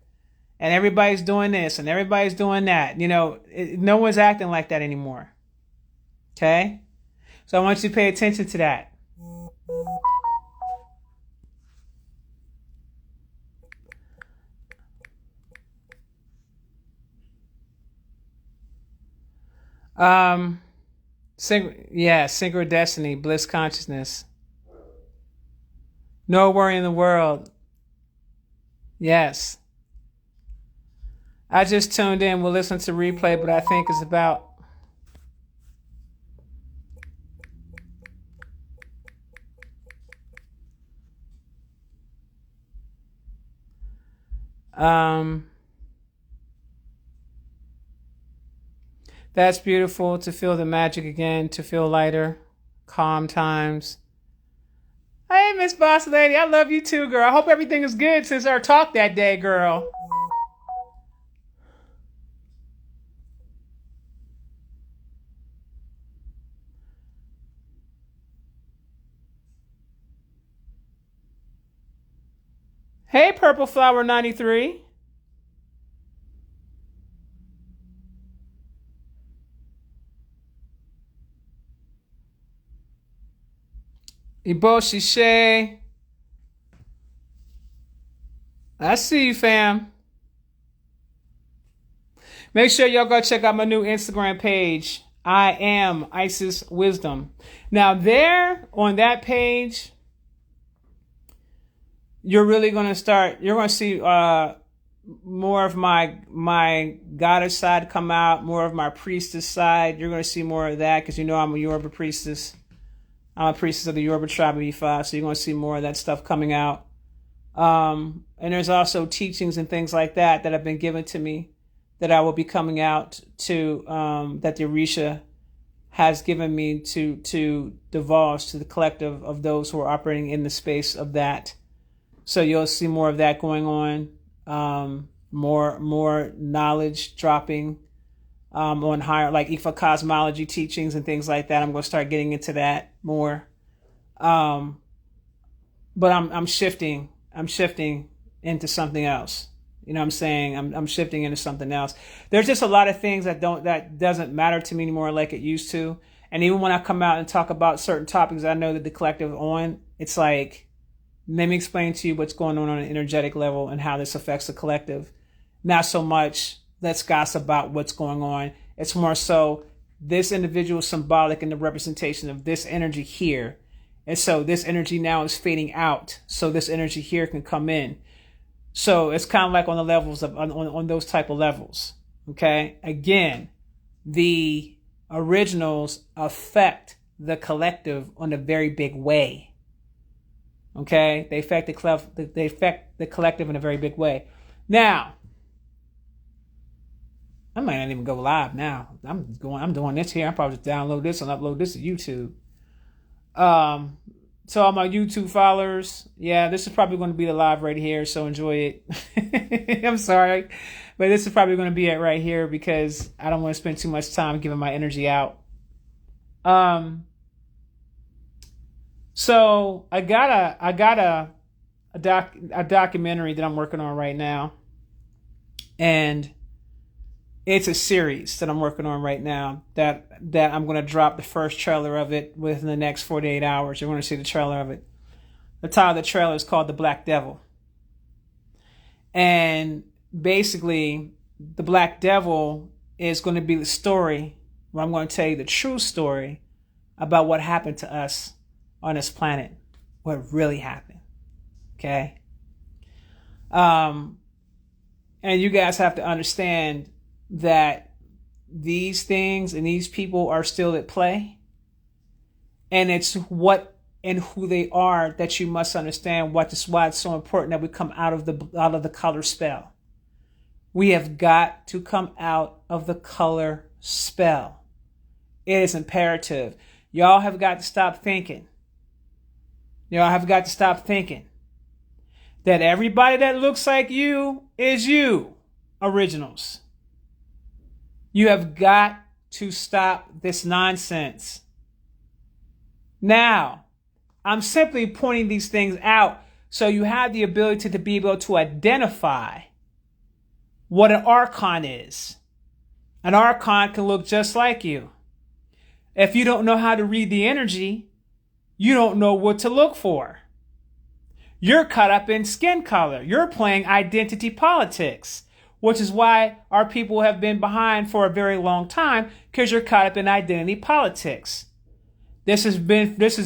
And everybody's doing this and everybody's doing that. You know, no one's acting like that anymore. Okay? So I want you to pay attention to that. Synchrodestiny, bliss consciousness. No worry in the world. Yes. I just tuned in. We'll listen to replay, but I think it's about that's beautiful to feel the magic again, to feel lighter, calm times. Hey, Miss Boss Lady, I love you too, girl. I hope everything is good since our talk that day, girl. Hey, Purple Flower 93. Iboshi Shay. I see you, fam. Make sure y'all go check out my new Instagram page. I am Isis Wisdom. Now there on that page, you're really going to see more of my goddess side come out, more of my priestess side. You're going to see more of that because you know I'm a Yoruba priestess. I'm a priestess of the Yoruba tribe of Ifa, so you're going to see more of that stuff coming out. And there's also teachings and things like that have been given to me that I will be coming out to, that the Orisha has given me to divulge to the collective of those who are operating in the space of that. So you'll see more of that going on, more knowledge dropping, on higher, like Ifa cosmology teachings and things like that. I'm going to start getting into that more. But I'm shifting into something else. You know what I'm saying? I'm shifting into something else. There's just a lot of things that doesn't matter to me anymore like it used to. And even when I come out and talk about certain topics I know that the collective on, it's like, let me explain to you what's going on an energetic level and how this affects the collective. Not so much let's gossip about what's going on. It's more so this individual is symbolic in the representation of this energy here. And so this energy now is fading out. So this energy here can come in. So it's kind of like on the levels of, on those type of levels. Okay. Again, the originals affect the collective on a very big way. Okay. They affect the collective in a very big way. Now, I might not even go live now. I'm doing this here. I'll probably just download this and upload this to YouTube. So all my YouTube followers, yeah, this is probably going to be the live right here. So enjoy it. I'm sorry, but this is probably going to be it right here because I don't want to spend too much time giving my energy out. So I got a documentary that I'm working on right now, and it's a series that I'm working on right now that I'm going to drop the first trailer of it within the next 48 hours. You're going to see the trailer of it. The title of the trailer is called The Black Devil. And basically, the Black Devil is going to be the story where I'm going to tell you the true story about what happened to us on this planet. What really happened. Okay? And you guys have to understand that these things and these people are still at play, and it's what and who they are that you must understand. Why it's so important that we come out of the color spell. We have got to come out of the color spell. It is imperative. Y'all have got to stop thinking. Y'all have got to stop thinking that everybody that looks like you is you, originals. You have got to stop this nonsense. Now, I'm simply pointing these things out so you have the ability to be able to identify what an Archon is. An Archon can look just like you. If you don't know how to read the energy, you don't know what to look for. You're caught up in skin color. You're playing identity politics, which is why our people have been behind for a very long time, because you're caught up in identity politics. This has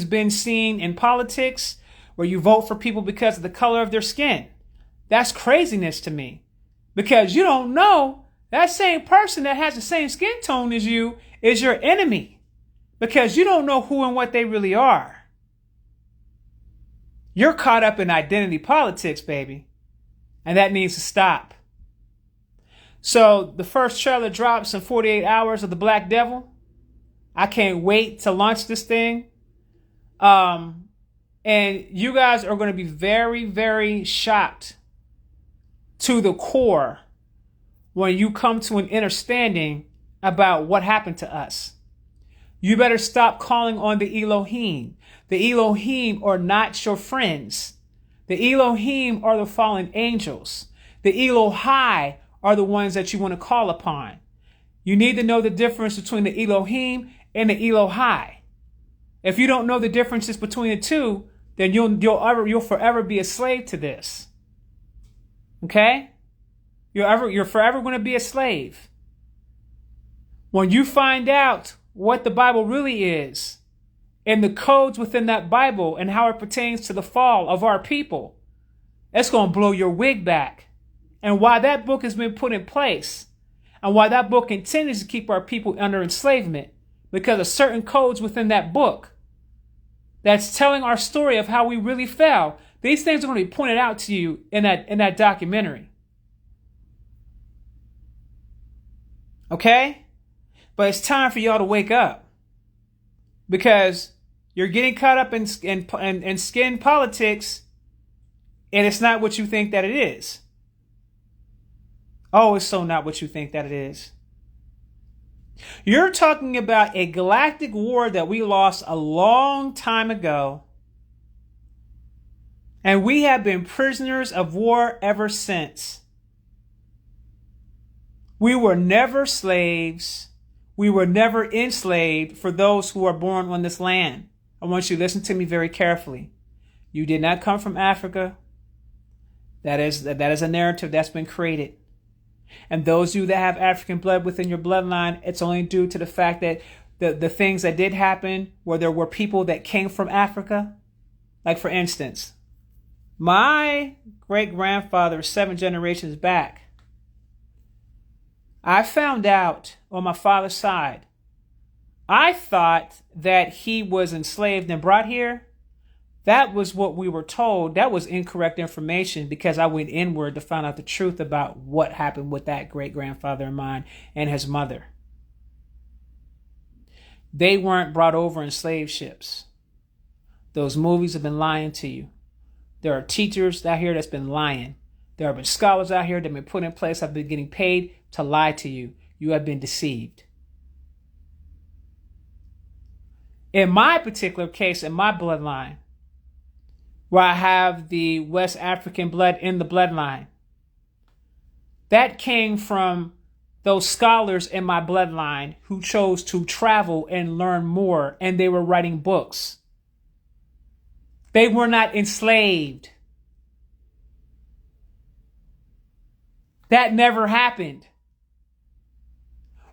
been seen in politics where you vote for people because of the color of their skin. That's craziness to me, because you don't know that same person that has the same skin tone as you is your enemy, because you don't know who and what they really are. You're caught up in identity politics, baby, and that needs to stop. So the first trailer drops in 48 hours of The Black Devil. I can't wait to launch this thing. And you guys are going to be very, very shocked to the core when you come to an understanding about what happened to us. You better stop calling on the Elohim. The Elohim are not your friends. The Elohim are the fallen angels. The Elohai are the ones that you want to call upon. You need to know the difference between the Elohim and the Elohai. If you don't know the differences between the two, then you'll forever be a slave to this. Okay? You're forever going to be a slave. When you find out what the Bible really is, and the codes within that Bible and how it pertains to the fall of our people, it's going to blow your wig back. And why that book has been put in place, and why that book intends to keep our people under enslavement, because of certain codes within that book that's telling our story of how we really fell. These things are going to be pointed out to you in that documentary. Okay? But it's time for y'all to wake up, because you're getting caught up in skin politics, and it's not what you think that it is. Oh, it's so not what you think that it is. You're talking about a galactic war that we lost a long time ago. And we have been prisoners of war ever since. We were never slaves. We were never enslaved for those who are born on this land. I want you to listen to me very carefully. You did not come from Africa. That is a narrative that's been created. And those of you that have African blood within your bloodline, it's only due to the fact that the things that did happen where there were people that came from Africa. Like, for instance, my great-grandfather, 7 generations back, I found out on my father's side, I thought that he was enslaved and brought here. That was what we were told. That was incorrect information because I went inward to find out the truth about what happened with that great-grandfather of mine and his mother. They weren't brought over in slave ships. Those movies have been lying to you. There are teachers out here that's been lying. There have been scholars out here that have been put in place, have been getting paid to lie to you. You have been deceived. In my particular case, in my bloodline, where I have the West African blood in the bloodline, that came from those scholars in my bloodline who chose to travel and learn more, and they were writing books. They were not enslaved. That never happened.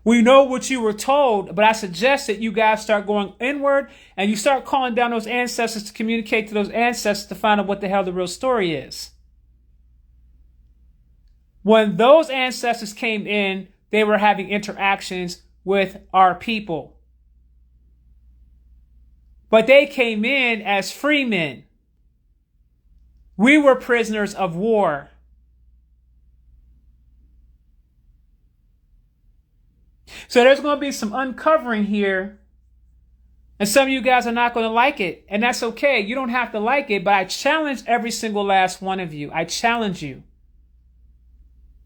We know what you were told, but I suggest that you guys start going inward and you start calling down those ancestors to communicate to those ancestors to find out what the hell the real story is. When those ancestors came in, they were having interactions with our people. But they came in as free men. We were prisoners of war. So there's going to be some uncovering here. And some of you guys are not going to like it. And that's okay. You don't have to like it. But I challenge every single last one of you. I challenge you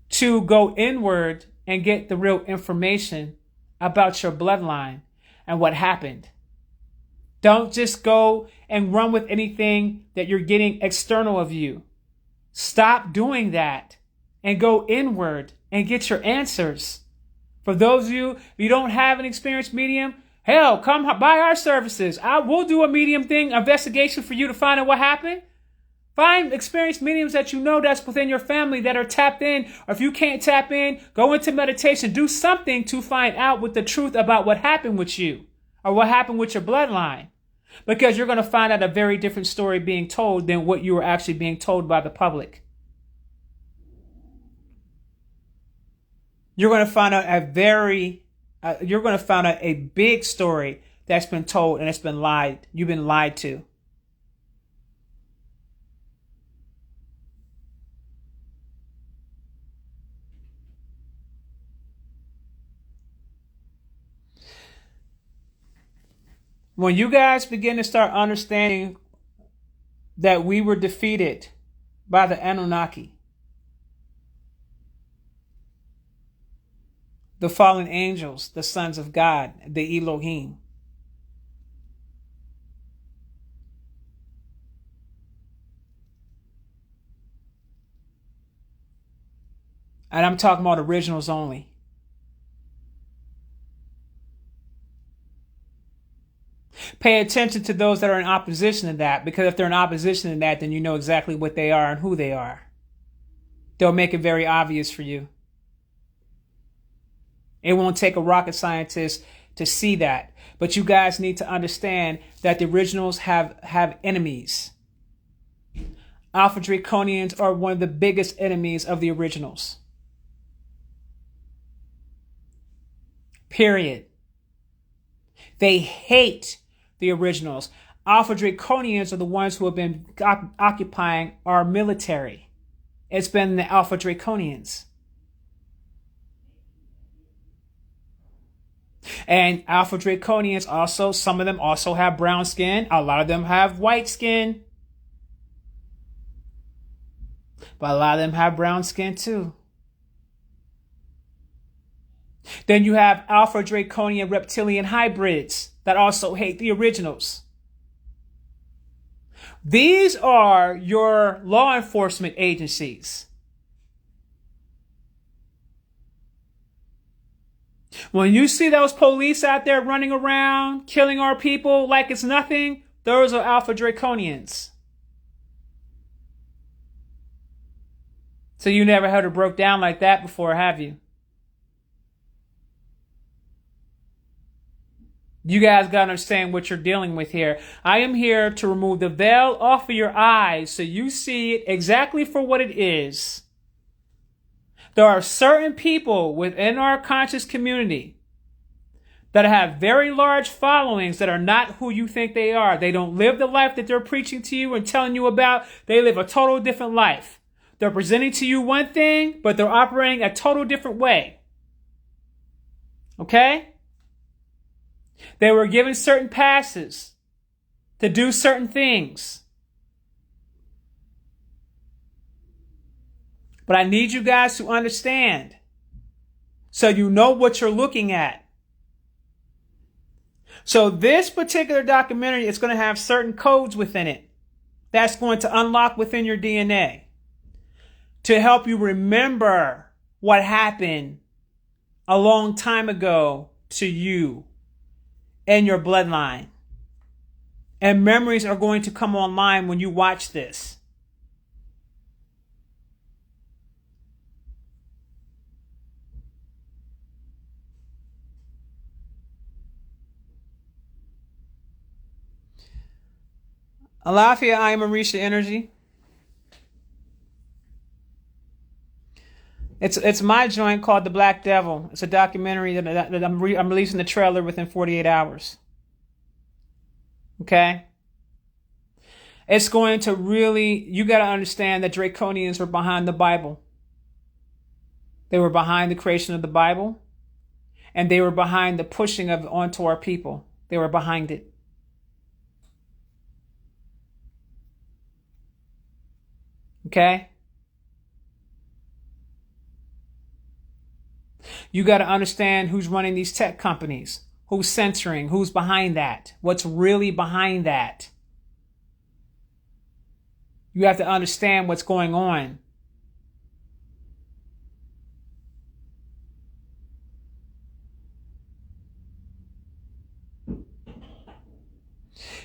to go inward and get the real information about your bloodline and what happened. Don't just go and run with anything that you're getting external of you. Stop doing that and go inward and get your answers. For those of you, if you don't have an experienced medium, hell, come buy our services. We'll do a medium thing, investigation for you to find out what happened. Find experienced mediums that you know that's within your family that are tapped in. Or if you can't tap in, go into meditation. Do something to find out what the truth about what happened with you or what happened with your bloodline. Because you're going to find out a very different story being told than what you were actually being told by the public. You're going to find out a big story that's been told and it's been lied. You've been lied to. When you guys begin to start understanding that we were defeated by the Anunnaki, the fallen angels, the sons of God, the Elohim. And I'm talking about originals only. Pay attention to those that are in opposition to that, because if they're in opposition to that, then you know exactly what they are and who they are. They'll make it very obvious for you. It won't take a rocket scientist to see that. But you guys need to understand that the originals have enemies. Alpha Draconians are one of the biggest enemies of the originals. Period. They hate the originals. Alpha Draconians are the ones who have been occupying our military. It's been the Alpha Draconians. And Alpha Draconians also, some of them also have brown skin. A lot of them have white skin. But a lot of them have brown skin too. Then you have alpha draconian reptilian hybrids that also hate the originals. These are your law enforcement agencies. When you see those police out there running around, killing our people like it's nothing, those are alpha draconians. So you never heard it broke down like that before, have you? You guys got to understand what you're dealing with here. I am here to remove the veil off of your eyes so you see it exactly for what it is. There are certain people within our conscious community that have very large followings that are not who you think they are. They don't live the life that they're preaching to you and telling you about. They live a total different life. They're presenting to you one thing, but they're operating a total different way. Okay? They were given certain passes to do certain things. But I need you guys to understand so you know what you're looking at. So this particular documentary is going to have certain codes within it that's going to unlock within your DNA to help you remember what happened a long time ago to you and your bloodline. And memories are going to come online when you watch this. Alafia, I am Marisha Energy. It's my joint called The Black Devil. It's a documentary that I'm releasing the trailer within 48 hours. Okay? It's going to really, you got to understand that Draconians were behind the Bible. They were behind the creation of the Bible. And they were behind the pushing of it onto our people. They were behind it. Okay? You got to understand who's running these tech companies, who's censoring, who's behind that, what's really behind that. You have to understand what's going on.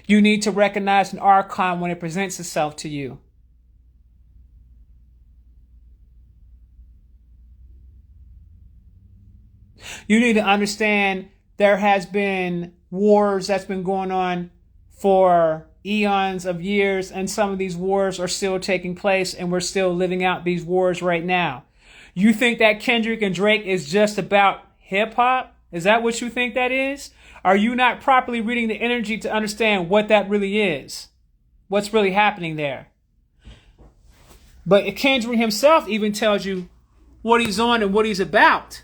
You need to recognize an archon when it presents itself to you. You need to understand there has been wars that's been going on for eons of years, and some of these wars are still taking place, and we're still living out these wars right now. You think that Kendrick and Drake is just about hip-hop? Is that what you think that is? Are you not properly reading the energy to understand what that really is? What's really happening there? But Kendrick himself even tells you what he's on and what he's about.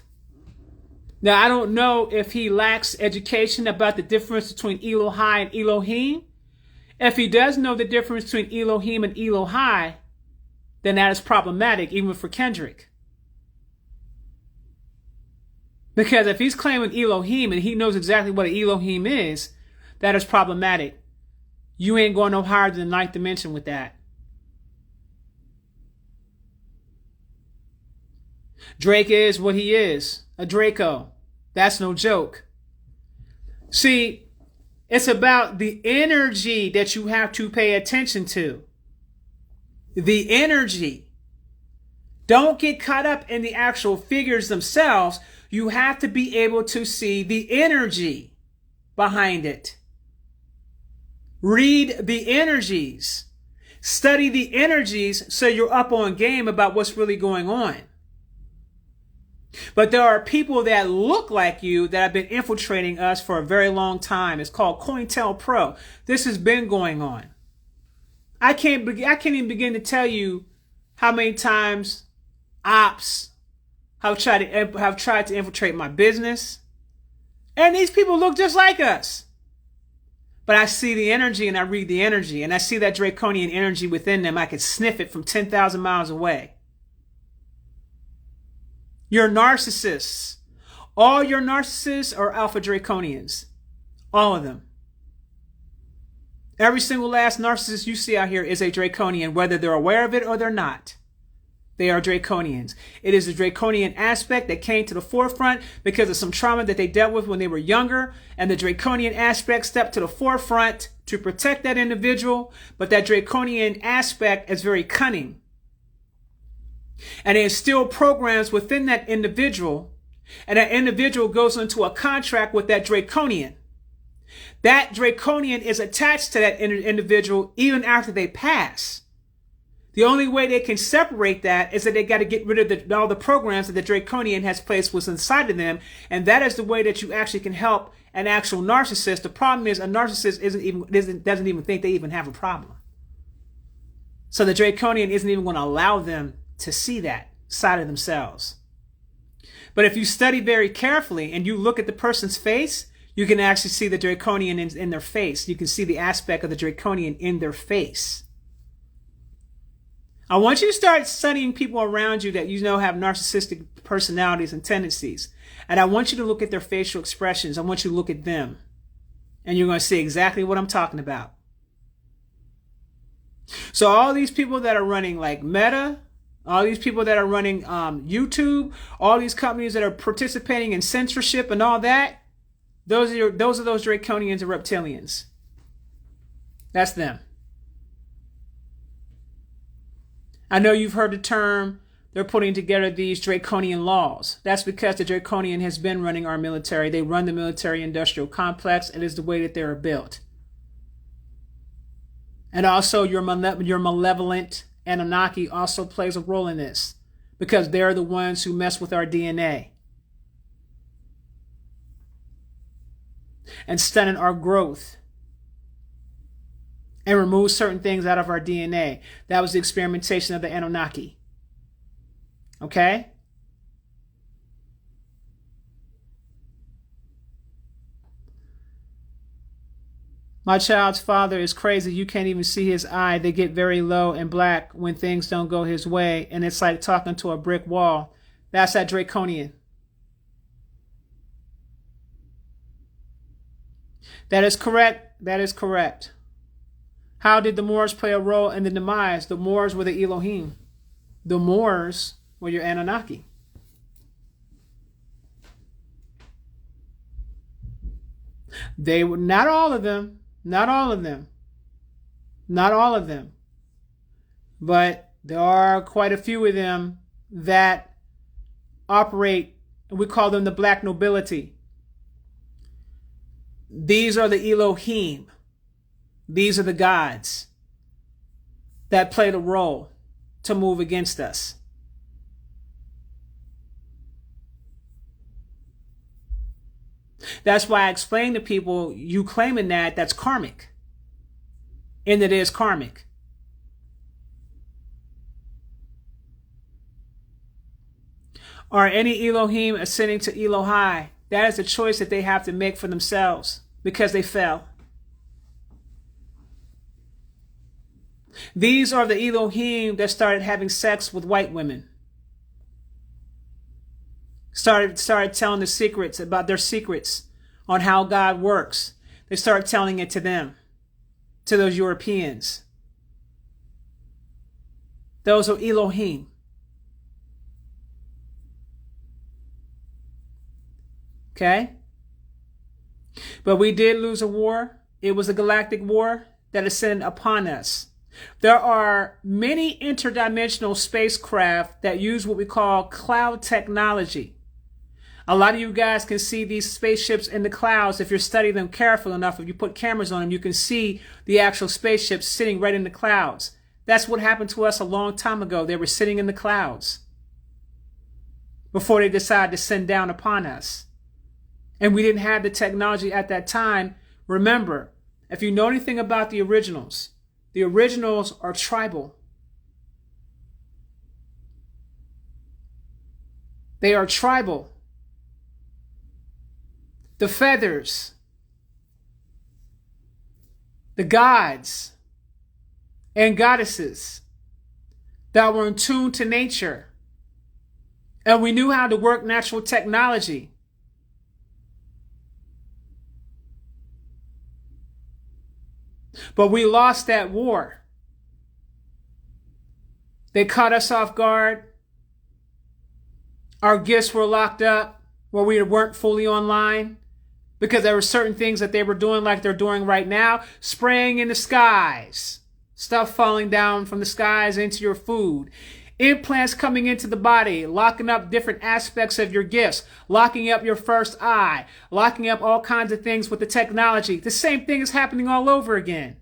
Now, I don't know if he lacks education about the difference between Elohai and Elohim. If he does know the difference between Elohim and Elohai, then that is problematic, even for Kendrick. Because if he's claiming Elohim and he knows exactly what an Elohim is, that is problematic. You ain't going no higher than the ninth dimension with that. Drake is what he is, a Draco. That's no joke. See, it's about the energy that you have to pay attention to. The energy. Don't get caught up in the actual figures themselves. You have to be able to see the energy behind it. Read the energies. Study the energies so you're up on game about what's really going on. But there are people that look like you that have been infiltrating us for a very long time. It's called COINTELPRO. This has been going on. I can't even begin to tell you how many times ops have tried to infiltrate my business. And these people look just like us. But I see the energy and I read the energy. And I see that draconian energy within them. I can sniff it from 10,000 miles away. You're narcissists. All your narcissists are alpha draconians. All of them. Every single last narcissist you see out here is a draconian, whether they're aware of it or they're not. They are draconians. It is a draconian aspect that came to the forefront because of some trauma that they dealt with when they were younger. And the draconian aspect stepped to the forefront to protect that individual. But that draconian aspect is very cunning. And they instill programs within that individual. And that individual goes into a contract with that draconian. That draconian is attached to that individual even after they pass. The only way they can separate that is that they got to get rid of all the programs that the draconian has placed was inside of them. And that is the way that you actually can help an actual narcissist. The problem is a narcissist doesn't even think they even have a problem. So the draconian isn't even going to allow them to see that side of themselves. But if you study very carefully and you look at the person's face, you can actually see the draconian in their face. You can see the aspect of the draconian in their face. I want you to start studying people around you that you know have narcissistic personalities and tendencies. And I want you to look at their facial expressions. I want you to look at them. And you're going to see exactly what I'm talking about. So all these people that are running like Meta, all these people that are running YouTube, all these companies that are participating in censorship and all that, those are those draconians and reptilians. That's them. I know you've heard the term, they're putting together these draconian laws. That's because the draconian has been running our military. They run the military-industrial complex. It is the way that they're built. And also your malevolent Anunnaki also plays a role in this because they're the ones who mess with our DNA and stunning our growth and remove certain things out of our DNA. That was the experimentation of the Anunnaki. Okay? My child's father is crazy. You can't even see his eye. They get very low and black when things don't go his way. And it's like talking to a brick wall. That's that draconian. That is correct. That is correct. How did the Moors play a role in the demise? The Moors were the Elohim. The Moors were your Anunnaki. They were not all of them. Not all of them. Not all of them. But there are quite a few of them that operate, we call them the black nobility. These are the Elohim. These are the gods that play the role to move against us. That's why I explain to people, you claiming that's karmic. And it is karmic. Are any Elohim ascending to Elohai? That is a choice that they have to make for themselves because they fell. These are the Elohim that started having sex with white women. Started telling the secrets about their secrets on how God works. They started telling it to them, to those Europeans. Those are Elohim. Okay? But we did lose a war. It was a galactic war that ascended upon us. There are many interdimensional spacecraft that use what we call cloud technology. A lot of you guys can see these spaceships in the clouds. If you're studying them careful enough, if you put cameras on them, you can see the actual spaceships sitting right in the clouds. That's what happened to us a long time ago. They were sitting in the clouds before they decided to send down upon us. And we didn't have the technology at that time. Remember, if you know anything about the originals are tribal. They are tribal. The feathers, the gods and goddesses that were in tune to nature. And we knew how to work natural technology. But we lost that war. They caught us off guard. Our gifts were locked up where we weren't fully online because there were certain things that they were doing like they're doing right now, spraying in the skies, stuff falling down from the skies into your food, implants coming into the body, locking up different aspects of your gifts, locking up your first eye, locking up all kinds of things with the technology. The same thing is happening all over again.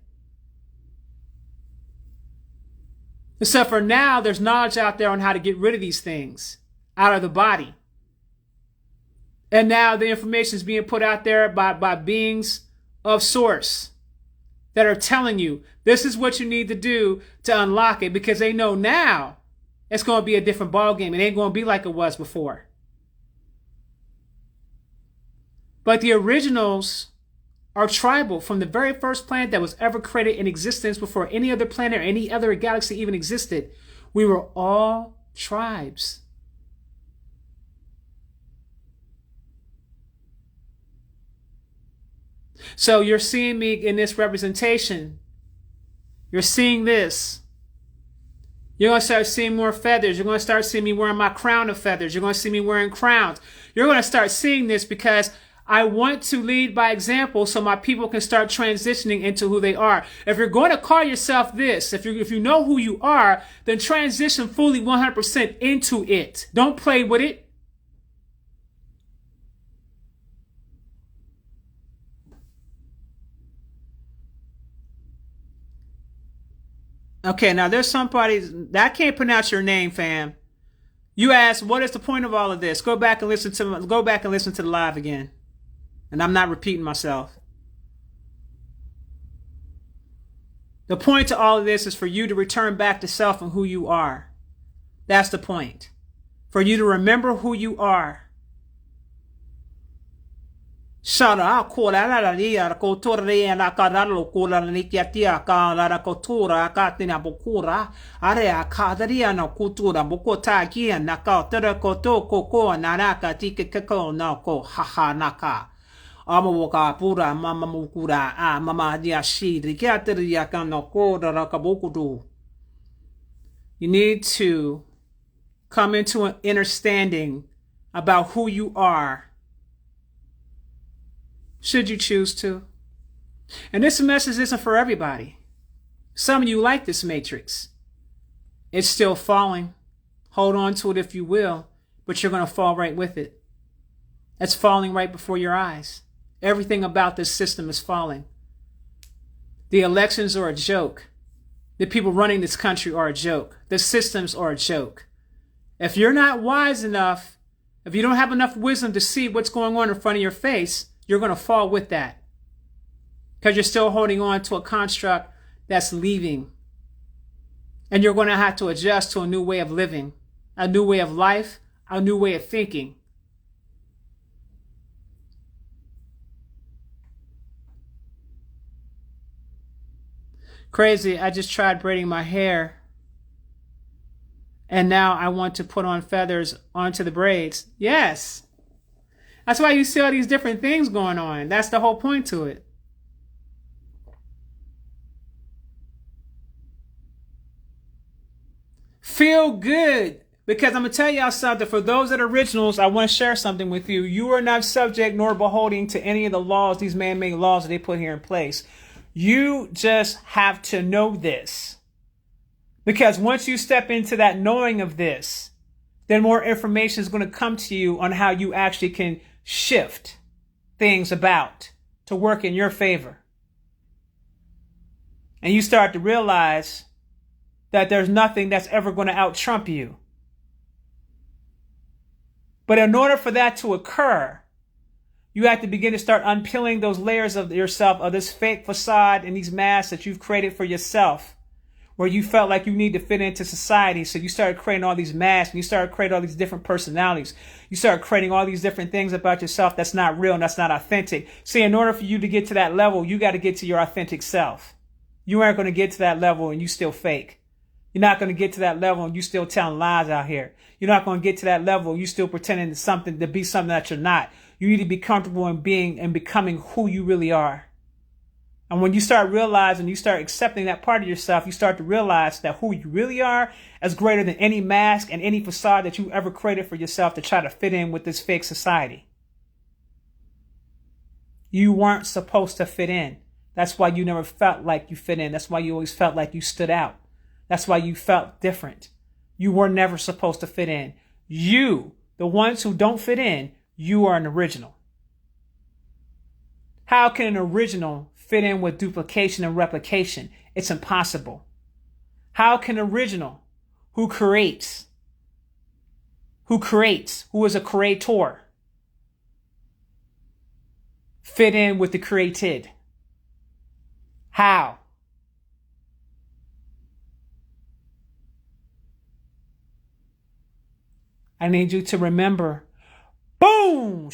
Except for now, there's knowledge out there on how to get rid of these things out of the body. And now the information is being put out there by beings of source that are telling you this is what you need to do to unlock it, because they know now it's going to be a different ballgame. It ain't going to be like it was before. But the originals are tribal from the very first planet that was ever created in existence before any other planet or any other galaxy even existed. We were all tribes. So you're seeing me in this representation. You're seeing this. You're going to start seeing more feathers. You're going to start seeing me wearing my crown of feathers. You're going to see me wearing crowns. You're going to start seeing this because I want to lead by example so my people can start transitioning into who they are. If you're going to call yourself this, if you know who you are, then transition fully 100% into it. Don't play with it. Okay, now there's somebody that can't pronounce your name, fam. You asked, what is the point of all of this? Go back and listen to the live again. And I'm not repeating myself. The point to all of this is for you to return back to self and who you are. That's the point. For you to remember who you are. Shara kola la ria kotori na karalo kola nikiatia ka la kotura katina bokura area kadaria na kutura bokota kia na ka tera koto koko nanaka tikeko na ko haha naka amawoka pura mama mukura a mama dia shi rikiatia ka no ko rakabokudu. You need to come into an understanding about who you are, should you choose to. And this message isn't for everybody. Some of you like this matrix. It's still falling. Hold on to it if you will, but you're going to fall right with it. It's falling right before your eyes. Everything about this system is falling. The elections are a joke. The people running this country are a joke. The systems are a joke. If you're not wise enough, if you don't have enough wisdom to see what's going on in front of your face, you're going to fall with that. Because you're still holding on to a construct that's leaving. And you're going to have to adjust to a new way of living, a new way of life, a new way of thinking. Crazy, I just tried braiding my hair. And now I want to put on feathers onto the braids. Yes. That's why you see all these different things going on. That's the whole point to it. Feel good. Because I'm going to tell y'all something. For those that are originals, I want to share something with you. You are not subject nor beholding to any of the laws, these man-made laws that they put here in place. You just have to know this. Because once you step into that knowing of this, then more information is going to come to you on how you actually can shift things about to work in your favor. And you start to realize that there's nothing that's ever going to out-Trump you. But in order for that to occur, you have to begin to start unpeeling those layers of yourself, of this fake facade and these masks that you've created for yourself, where you felt like you need to fit into society. So you started creating all these masks, and you started creating all these different personalities. You started creating all these different things about yourself that's not real and that's not authentic. See, in order for you to get to that level, you got to get to your authentic self. You aren't going to get to that level and you still fake. You're not going to get to that level and you still telling lies out here. You're not going to get to that level and you still pretending to be something that you're not. You need to be comfortable in being and becoming who you really are. And when you start realizing, you start accepting that part of yourself, you start to realize that who you really are is greater than any mask and any facade that you ever created for yourself to try to fit in with this fake society. You weren't supposed to fit in. That's why you never felt like you fit in. That's why you always felt like you stood out. That's why you felt different. You were never supposed to fit in. You, the ones who don't fit in, you are an original. How can an original fit in with duplication and replication? It's impossible. How can an original who creates, who is a creator, fit in with the created? How? I need you to remember. Boom!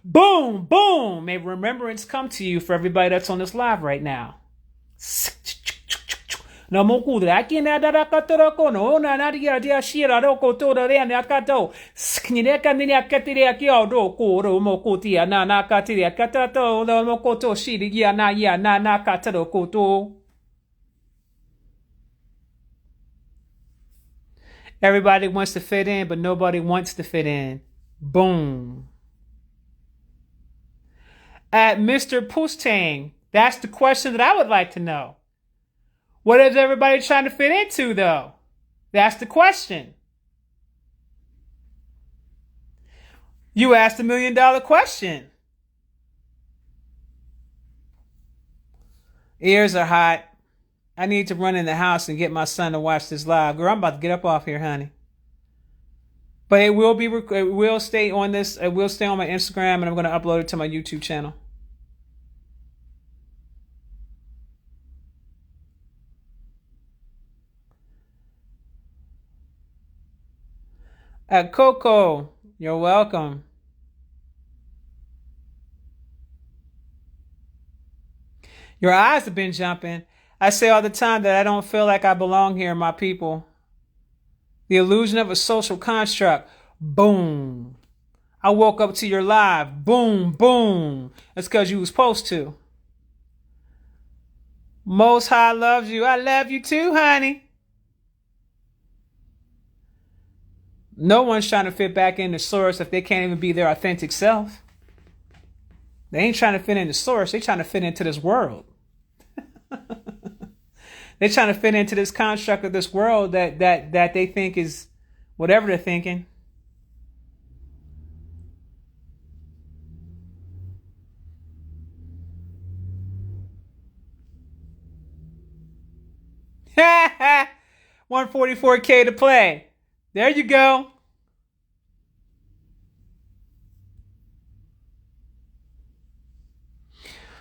Boom! Boom! May remembrance come to you for everybody that's on this live right now. No mo kudra akina da katoro kono na na dia dia shira ro ko to re na kato sknire kanina katire akio do ko ro mo kotia na na katire katato do mo koto shiri ya na katoro koto. Everybody wants to fit in, but nobody wants to fit in. Boom. At Mr. Pustang, that's the question that I would like to know. What is everybody trying to fit into, though? That's the question. You asked $1 million question. Ears are hot. I need to run in the house and get my son to watch this live. Girl, I'm about to get up off here, honey. But it will stay on this. It will stay on my Instagram, and I'm going to upload it to my YouTube channel. Coco, you're welcome. Your eyes have been jumping. I say all the time that I don't feel like I belong here, my people. The illusion of a social construct. Boom. I woke up to your live. Boom, boom. That's because you were supposed to. Most High loves you. I love you too, honey. No one's trying to fit back in the source if they can't even be their authentic self. They ain't trying to fit in the source. They're trying to fit into this world. They're trying to fit into this construct of this world that they think is whatever they're thinking. $144K to play. There you go.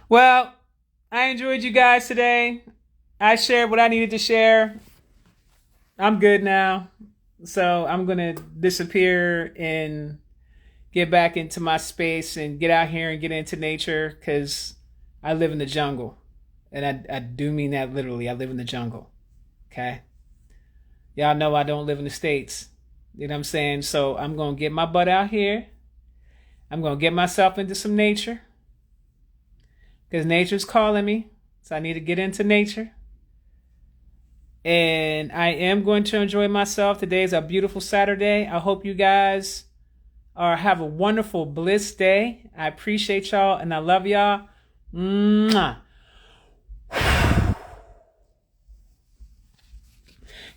Well, I enjoyed you guys today. I shared what I needed to share. I'm good now. So I'm going to disappear and get back into my space and get out here and get into nature because I live in the jungle. And I do mean that literally. I live in the jungle. Okay? Y'all know I don't live in the States. You know what I'm saying? So I'm going to get my butt out here. I'm going to get myself into some nature. Because nature's calling me. So I need to get into nature. And I am going to enjoy myself. Today is a beautiful Saturday. I hope you guys have a wonderful bliss day. I appreciate y'all and I love y'all. Mwah.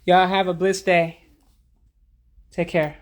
Y'all have a bliss day. Take care.